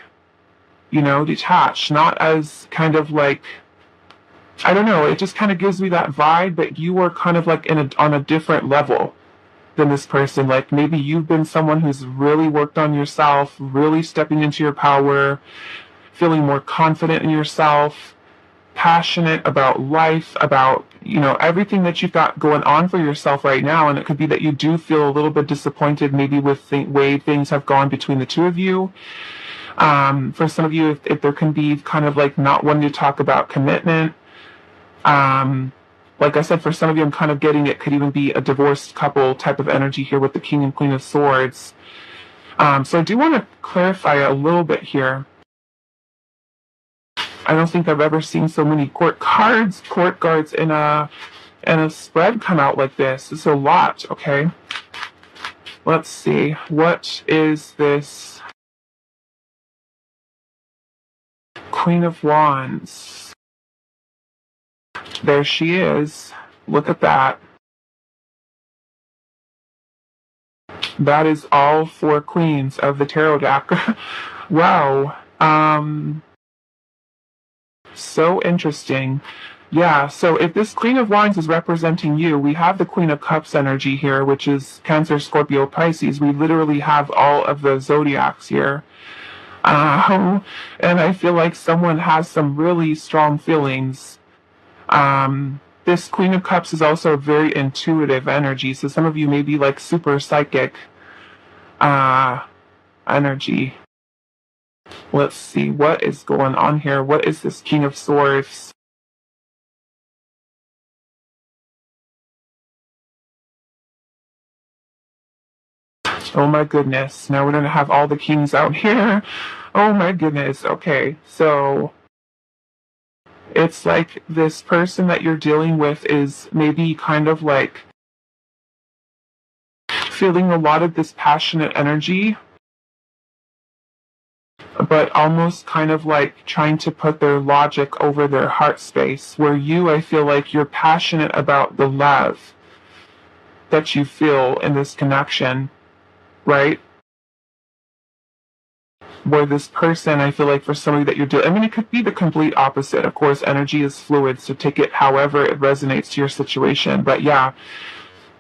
detached, not as kind of like, I don't know, it just kind of gives me that vibe that you are kind of like on a different level than this person. Like maybe you've been someone who's really worked on yourself, really stepping into your power, feeling more confident in yourself, passionate about life, about, everything that you've got going on for yourself right now. And it could be that you do feel a little bit disappointed maybe with the way things have gone between the two of you. For some of you, if there can be kind of like not wanting to talk about commitment. Like I said, for some of you, I'm kind of getting it could even be a divorced couple type of energy here with the King and Queen of Swords. So I do want to clarify a little bit here. I don't think I've ever seen so many court cards in a spread come out like this. It's a lot, okay? Let's see. What is this? Queen of Wands. There she is. Look at that. That is all 4 queens of the tarot deck. Wow. So interesting. Yeah, so if this Queen of Wands is representing you, we have the Queen of Cups energy here, which is Cancer, Scorpio, Pisces. We literally have all of the zodiacs here. And I feel like someone has some really strong feelings. This Queen of Cups is also a very intuitive energy, so some of you may be like super psychic energy. Let's see, what is going on here? What is this King of Swords? Oh my goodness, now we're going to have all the kings out here. Oh my goodness, okay, so it's like this person that you're dealing with is maybe kind of like feeling a lot of this passionate energy, but almost kind of like trying to put their logic over their heart space, where I feel like you're passionate about the love that you feel in this connection, right? Where this person, I feel like for somebody that you're doing, it could be the complete opposite. Of course, energy is fluid, so take it however it resonates to your situation. But yeah,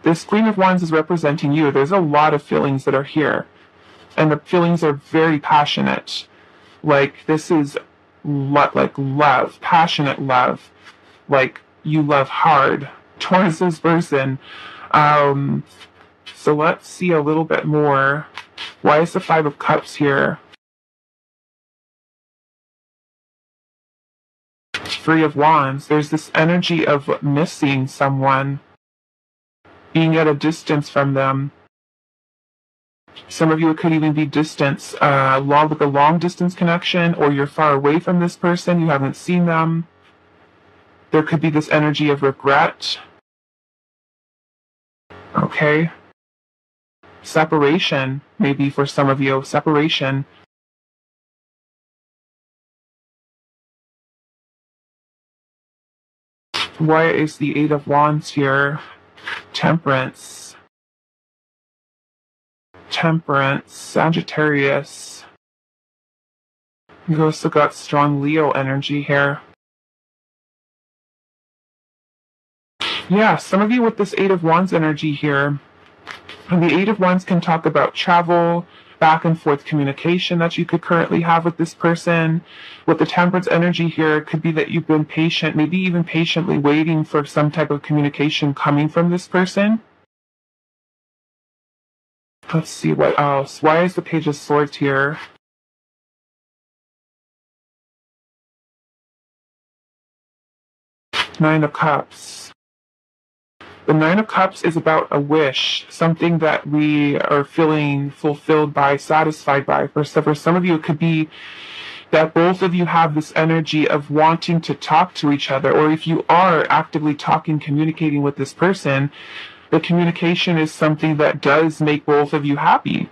this Queen of Wands is representing you. There's a lot of feelings that are here, and the feelings are very passionate. Like this is like love, passionate love. Like you love hard towards this person. So let's see a little bit more. Why is the 5 of Cups here? 3 of Wands. There's this energy of missing someone, being at a distance from them. Some of you, it could even be distance, with a long distance connection, or you're far away from this person, you haven't seen them. There could be this energy of regret. Okay. Separation, maybe for some of you, separation. Why is the Eight of Wands here? Temperance. Temperance. Sagittarius. You also got strong Leo energy here. Yeah, some of you with this Eight of Wands energy here. And the Eight of Wands can talk about travel, back and forth communication that you could currently have with this person. With the Temperance energy here, it could be that you've been patient, maybe even patiently waiting for some type of communication coming from this person. Let's see what else. Why is the Page of Swords here? Nine of Cups. The Nine of Cups is about a wish, something that we are feeling fulfilled by, satisfied by. For some of you, it could be that both of you have this energy of wanting to talk to each other, or if you are actively talking, communicating with this person, the communication is something that does make both of you happy,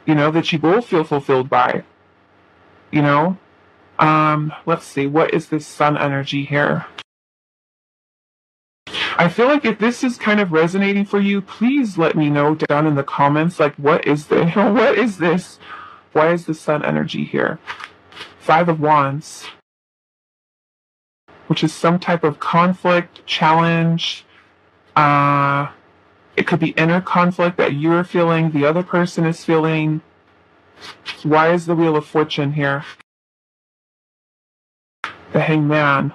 that you both feel fulfilled by, Let's see, what is this Sun energy here? I feel like if this is kind of resonating for you, please let me know down in the comments, like, what is this? What is this? Why is the Sun energy here? Five of Wands, which is some type of conflict, challenge. It could be inner conflict that you're feeling, the other person is feeling. Why is the Wheel of Fortune here? The Hangman.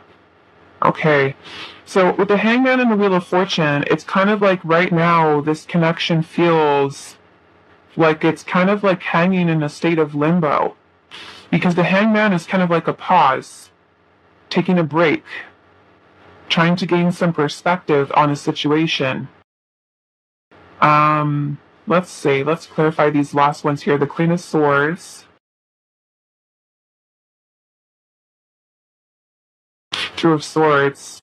Okay, so with the Hangman and the Wheel of Fortune, it's kind of like right now this connection feels like it's kind of like hanging in a state of limbo. Because the Hangman is kind of like a pause, taking a break, trying to gain some perspective on a situation. Let's see, let's clarify these last ones here. The Queen of Swords. Two of Swords.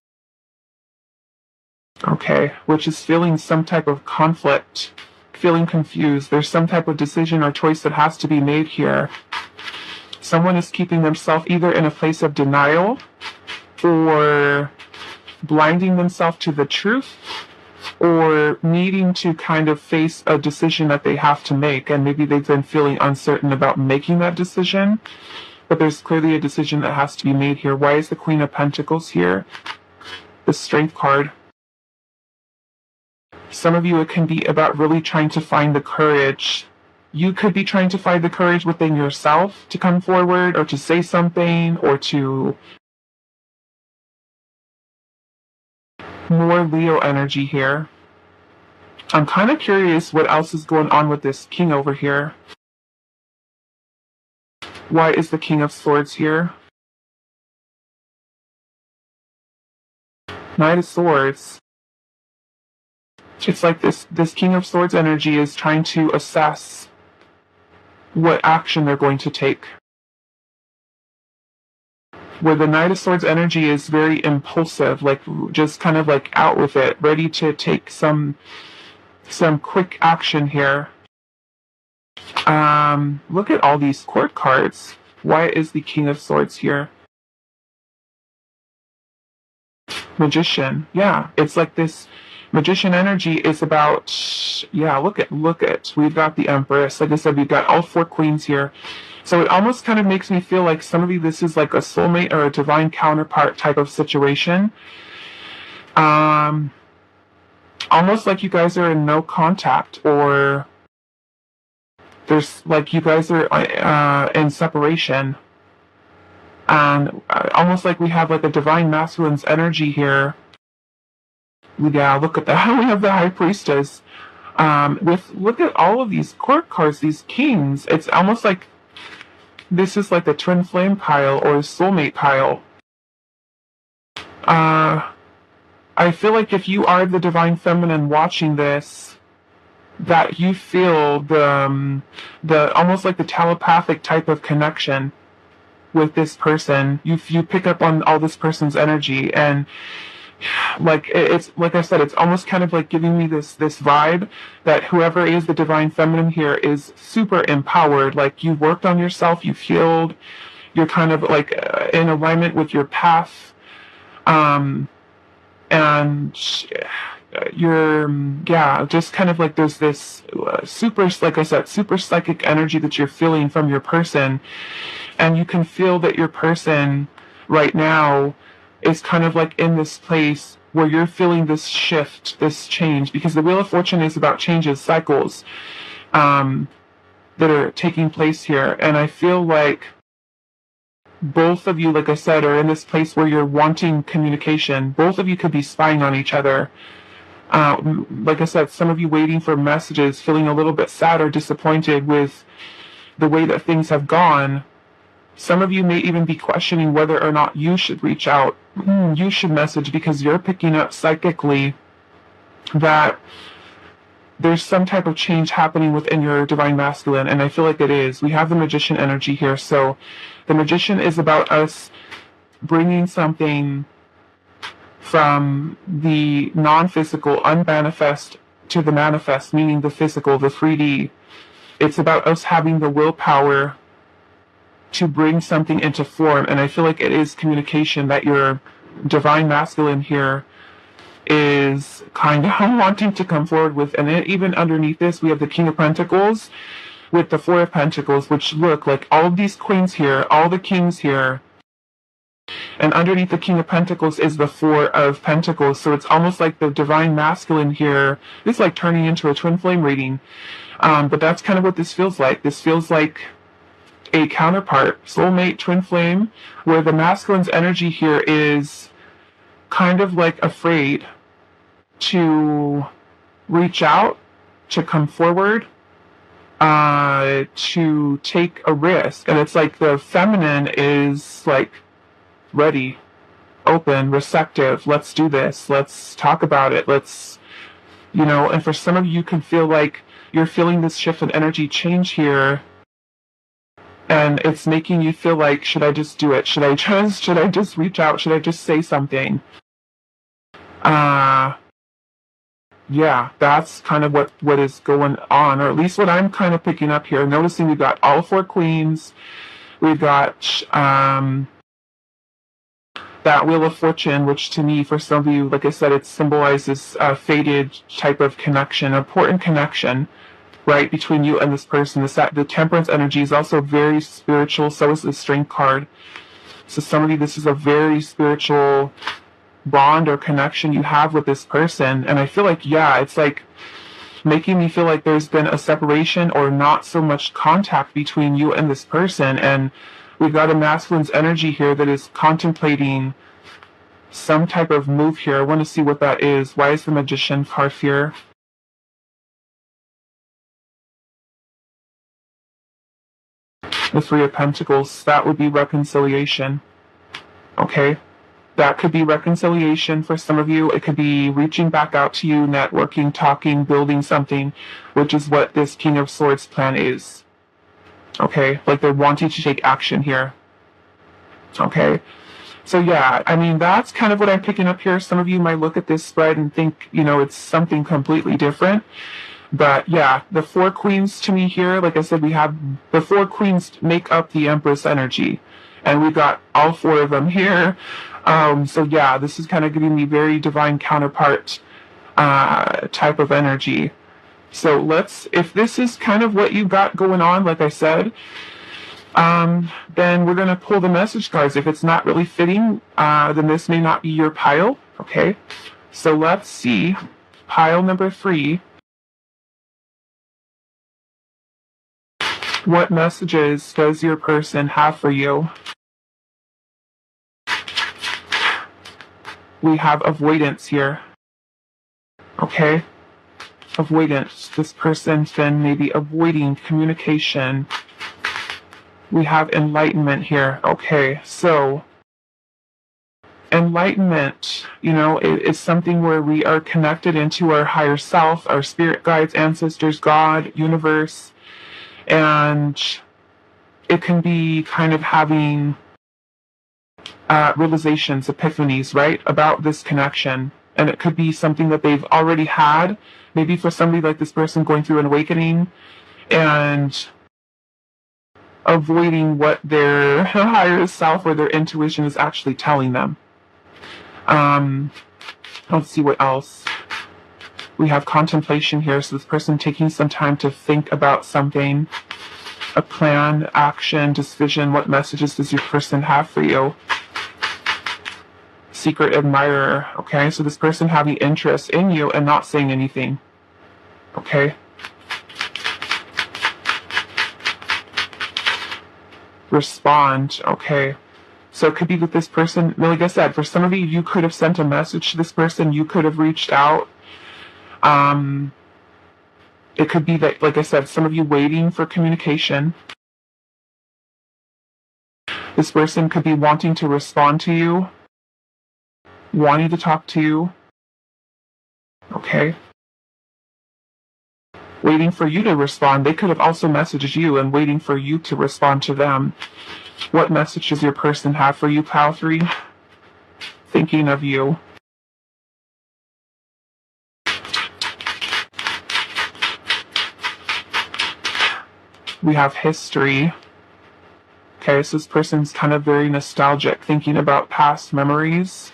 Okay, which is feeling some type of conflict, feeling confused. There's some type of decision or choice that has to be made here. Someone is keeping themselves either in a place of denial or blinding themselves to the truth, or needing to kind of face a decision that they have to make, and maybe they've been feeling uncertain about making that decision, but there's clearly a decision that has to be made here. Why is the Queen of Pentacles here? The Strength card. Some of you, it can be about really trying to find the courage. You could be trying to find the courage within yourself to come forward or to say something or to... More Leo energy here. I'm kind of curious what else is going on with this King over here. Why is the King of Swords here? Knight of Swords. It's like this King of Swords energy is trying to assess what action they're going to take. Where the Knight of Swords energy is very impulsive, like just kind of like out with it, ready to take some quick action here. Look at all these court cards. Why is the King of Swords here? Magician. Yeah, it's like this Magician energy is about, yeah, look at, we've got the Empress. Like I said, we've got all four queens here. So it almost kind of makes me feel like some of you, this is like a soulmate or a divine counterpart type of situation. Almost like you guys are in no contact, or there's like you guys are in separation. And almost like we have like a divine masculine's energy here. Yeah, look at that. We have the High Priestess. Look at all of these court cards, these kings. It's almost like this is like a twin flame pile or a soulmate pile. I feel like if you are the divine feminine watching this, that you feel the almost like the telepathic type of connection with this person. You pick up on all this person's energy, and like it's like I said, it's almost kind of like giving me this vibe that whoever is the divine feminine here is super empowered. Like you worked on yourself, you've healed, you're kind of like in alignment with your path. and you're, yeah, just kind of like there's this super, like I said, super psychic energy that you're feeling from your person, and you can feel that your person right now is kind of like in this place where you're feeling this shift, this change, because the Wheel of Fortune is about changes, cycles, um, that are taking place here. And I feel like both of you, like I said, are in this place where you're wanting communication. Both of you could be spying on each other. Like I said, some of you waiting for messages, feeling a little bit sad or disappointed with the way that things have gone. Some of you may even be questioning whether or not you should reach out, you should message, because you're picking up psychically that there's some type of change happening within your divine masculine, and I feel like it is. We have the Magician energy here, so the Magician is about us bringing something from the non-physical, unmanifest, to the manifest, meaning the physical, the 3D. It's about us having the willpower to bring something into form, and I feel like it is communication that your divine masculine here is kind of wanting to come forward with. And even underneath this, we have the King of Pentacles with the Four of Pentacles, which look like all of these queens here, all the kings here, and underneath the King of Pentacles is the Four of Pentacles. So it's almost like the divine masculine here is like turning into a twin flame reading. But that's kind of what this feels like. This feels like a counterpart, soulmate, twin flame, where the masculine's energy here is kind of like afraid to reach out, to come forward, to take a risk. And it's like the feminine is like ready, open, receptive. Let's do this. Let's talk about it. Let's, and for some of you can feel like you're feeling this shift in energy change here. And it's making you feel like, should I just do it? Should I just reach out? Should I just say something? Yeah, that's kind of what is going on, or at least what I'm kind of picking up here. Noticing we've got all four queens. We've got that Wheel of Fortune, which to me, for some of you, like I said, it symbolizes a faded type of connection, important connection, right, between you and this person. The Temperance energy is also very spiritual, so is the Strength card. So some of you, this is a very spiritual bond or connection you have with this person. And I feel like, yeah, it's like making me feel like there's been a separation or not so much contact between you and this person. And we've got a masculine's energy here that is contemplating some type of move here. I want to see what that is. Why is the Magician card here? The Three of Pentacles, that would be reconciliation. Okay. That could be reconciliation for some of you. It could be reaching back out to you, networking, talking, building something, which is what this King of Swords plan is. Okay, like they're wanting to take action here. Okay, so yeah, I mean, that's kind of what I'm picking up here. Some of you might look at this spread and think, it's something completely different. But yeah, the four queens to me here, like I said, we have the four queens make up the Empress energy. And we've got all four of them here. So yeah, this is kind of giving me very divine counterpart type of energy. So if this is kind of what you got going on, like I said, then we're going to pull the message cards. If it's not really fitting, then this may not be your pile. Okay, so let's see. Pile number 3. What messages does your person have for you? We have avoidance here. Okay? Avoidance. This person's been maybe avoiding communication. We have enlightenment here. Okay, so enlightenment, is something where we are connected into our higher self, our spirit guides, ancestors, God, universe, and it can be kind of having realizations, epiphanies, right, about this connection. And it could be something that they've already had, maybe for somebody like this person going through an awakening and avoiding what their higher self or their intuition is actually telling them. Let's see what else. We have contemplation here, so this person taking some time to think about something, a plan, action, decision. What messages does your person have for you? Secret admirer, okay? So this person having interest in you and not saying anything, okay? Respond, okay? So it could be that this person, like I said, for some of you, you could have sent a message to this person, you could have reached out. It could be that, like I said, some of you waiting for communication. This person could be wanting to respond to you, wanting to talk to you, okay? Waiting for you to respond. They could have also messaged you and waiting for you to respond to them. What message does your person have for you, Pile 3? Thinking of you. We have history. Okay, so this person's kind of very nostalgic, thinking about past memories.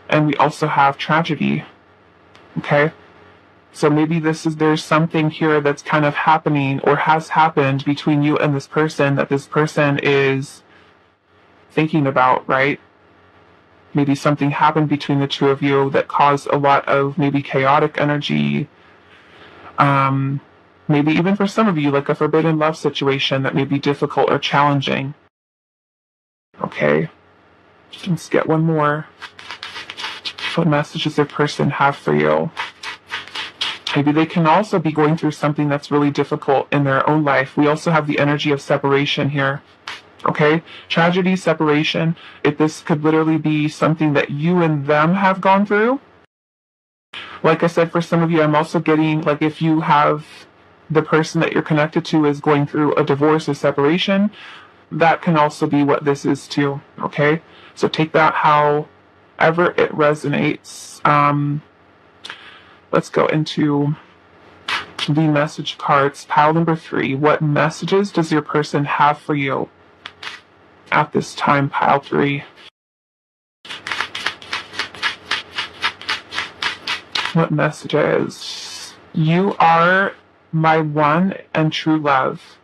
And we also have tragedy. Okay? So maybe there's something here that's kind of happening or has happened between you and this person that this person is thinking about, right? Maybe something happened between the two of you that caused a lot of maybe chaotic energy. Maybe even for some of you, like a forbidden love situation that may be difficult or challenging. Okay, let's get one more. What message does their person have for you? Maybe they can also be going through something that's really difficult in their own life. We also have the energy of separation here. Okay, tragedy, separation. This could literally be something that you and them have gone through. Like I said, for some of you, I'm also getting, like, if you have the person that you're connected to is going through a divorce or separation, that can also be what this is too, okay? So take that however it resonates. Let's go into the message cards. Pile number 3. What messages does your person have for you at this time, Pile 3? What messages? You are my one and true love,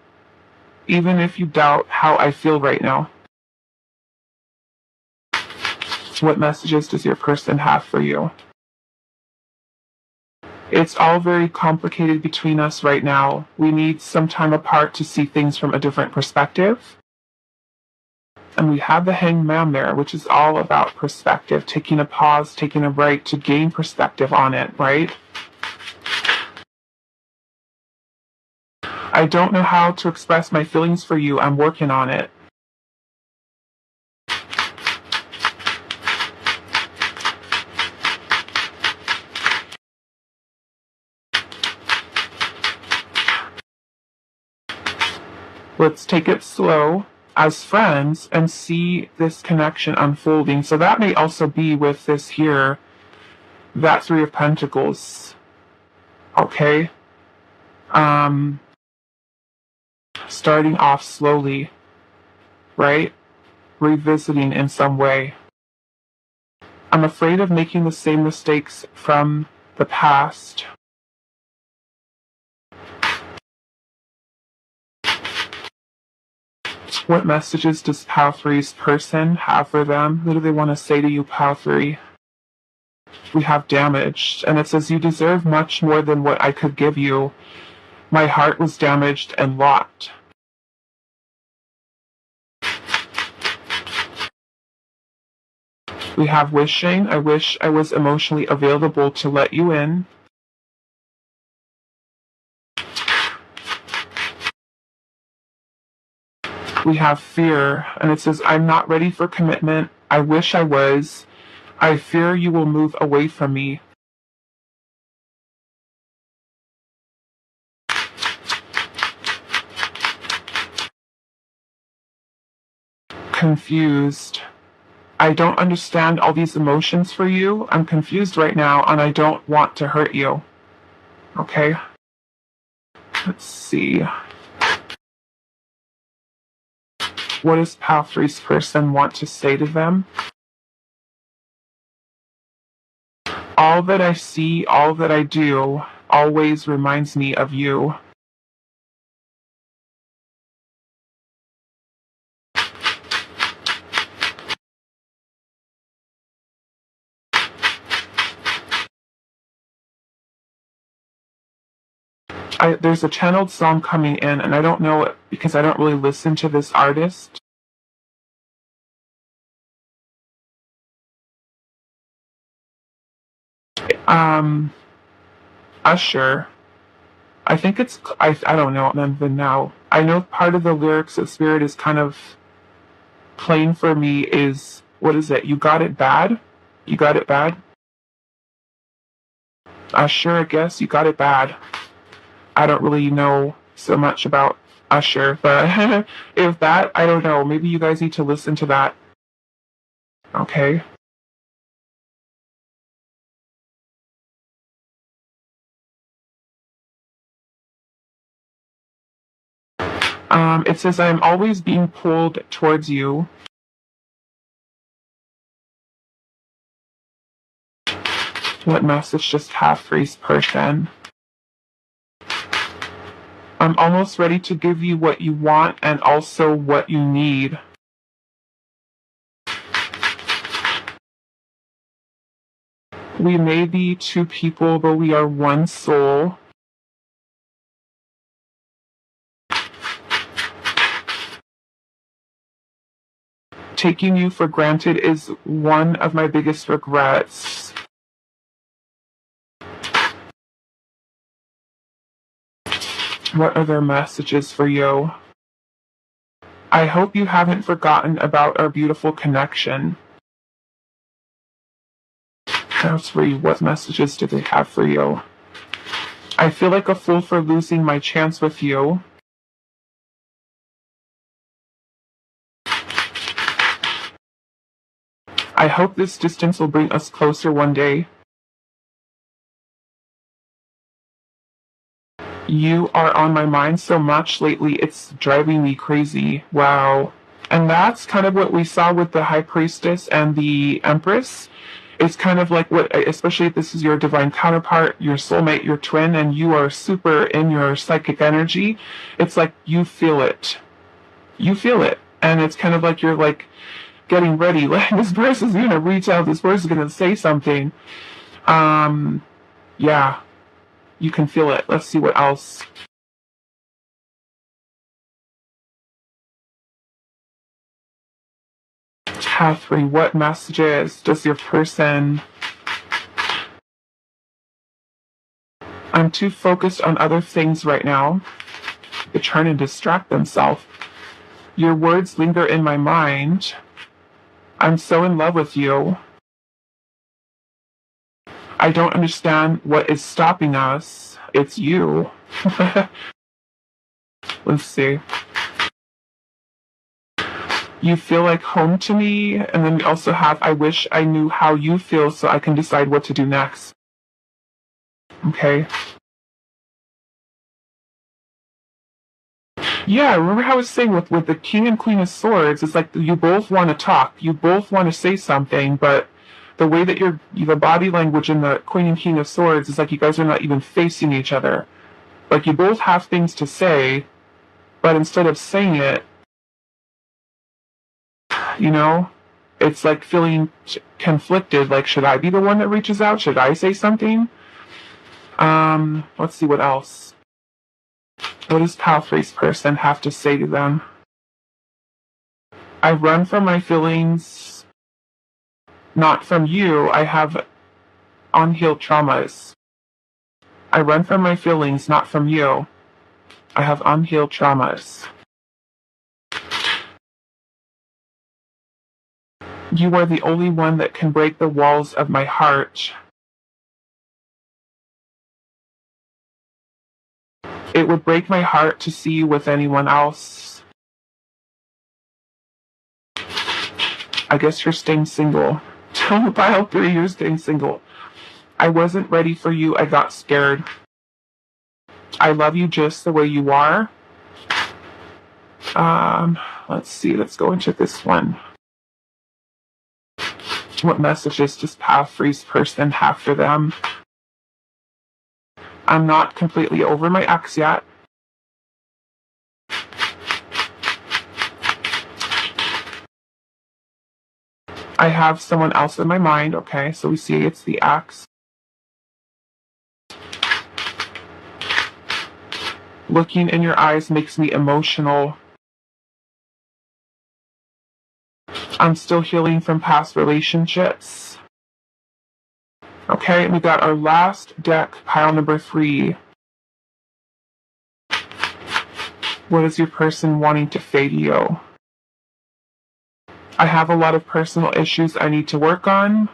even if you doubt how I feel right now. What messages does your person have for you? It's all very complicated between us right now. We need some time apart to see things from a different perspective. And we have the Hangman there, which is all about perspective, taking a pause, taking a break to gain perspective on it, right? I don't know how to express my feelings for you. I'm working on it. Let's take it slow as friends and see this connection unfolding. So that may also be with this here, that 3 of Pentacles. Okay? Starting off slowly, right? Revisiting in some way. I'm afraid of making the same mistakes from the past. What messages does Pile 3's person have for them? What do they want to say to you, Pile 3? We have damaged, and it says you deserve much more than what I could give you. My heart was damaged and locked. We have wishing. I wish I was emotionally available to let you in. We have fear, and it says, I'm not ready for commitment. I wish I was. I fear you will move away from me. Confused. I don't understand all these emotions for you. I'm confused right now, and I don't want to hurt you. Okay? Let's see. What does Pile 3's person want to say to them? All that I see, all that I do, always reminds me of you. There's a channeled song coming in, and I don't know it because I don't really listen to this artist. Um, Usher. I think I don't know even now. I know part of the lyrics of Spirit is kind of plain for me is, what is it? You got it bad? You got it bad? Usher, I guess. You got it bad. I don't really know so much about Usher, but if that, I don't know. Maybe you guys need to listen to that. Okay. It says, I'm always being pulled towards you. What message just have for each person? I'm almost ready to give you what you want and also what you need. We may be two people, but we are one soul. Taking you for granted is one of my biggest regrets. What are their messages for you? I hope you haven't forgotten about our beautiful connection. That's for you. What messages do they have for you? I feel like a fool for losing my chance with you. I hope this distance will bring us closer one day. You are on my mind so much lately, it's driving me crazy. Wow. And that's kind of what we saw with the High Priestess and the Empress. It's kind of like what, especially if this is your divine counterpart, your soulmate, your twin, and you are super in your psychic energy. It's like you feel it. You feel it. And it's kind of like you're like getting ready. Like this person's going to reach out, this person's going to say something. Yeah, you can feel it. Let's see what else. Catherine, what messages does your person? I'm too focused on other things right now. They try and distract themselves. Your words linger in my mind. I'm so in love with you. I don't understand what is stopping us. It's you. Let's see. You feel like home to me, and then we also have I wish I knew how you feel so I can decide what to do next. Okay. Yeah, remember how I was saying with the King and Queen of Swords, it's like you both want to talk, you both want to say something, but the way that the body language in the Queen and King of Swords is like you guys are not even facing each other. Like you both have things to say, but instead of saying it, you know, it's like feeling conflicted. Like, should I be the one that reaches out? Should I say something? Let's see what else. What does Palfrey's person have to say to them? I run from my feelings, not from you. I have unhealed traumas. I run from my feelings, not from you. I have unhealed traumas. You are the only one that can break the walls of my heart. It would break my heart to see you with anyone else. I guess you're staying single. Pile 3, you're staying single. I wasn't ready for you. I got scared. I love you just the way you are. Let's see. Let's go into this one. What messages does Path 3's person have for them? I'm not completely over my ex yet. I have someone else in my mind, okay? So we see it's the ex. Looking in your eyes makes me emotional. I'm still healing from past relationships. Okay, we got our last deck, pile number 3. What is your person wanting to say to you? I have a lot of personal issues I need to work on.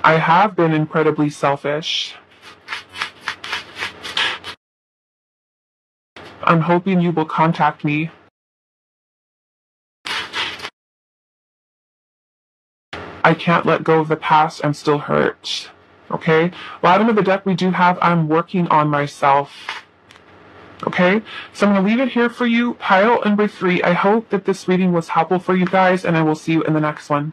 I have been incredibly selfish. I'm hoping you will contact me. I can't let go of the past. I'm still hurt. Okay? Bottom of the deck, we do have I'm working on myself. Okay? So I'm going to leave it here for you. Pile number 3. I hope that this reading was helpful for you guys, and I will see you in the next one.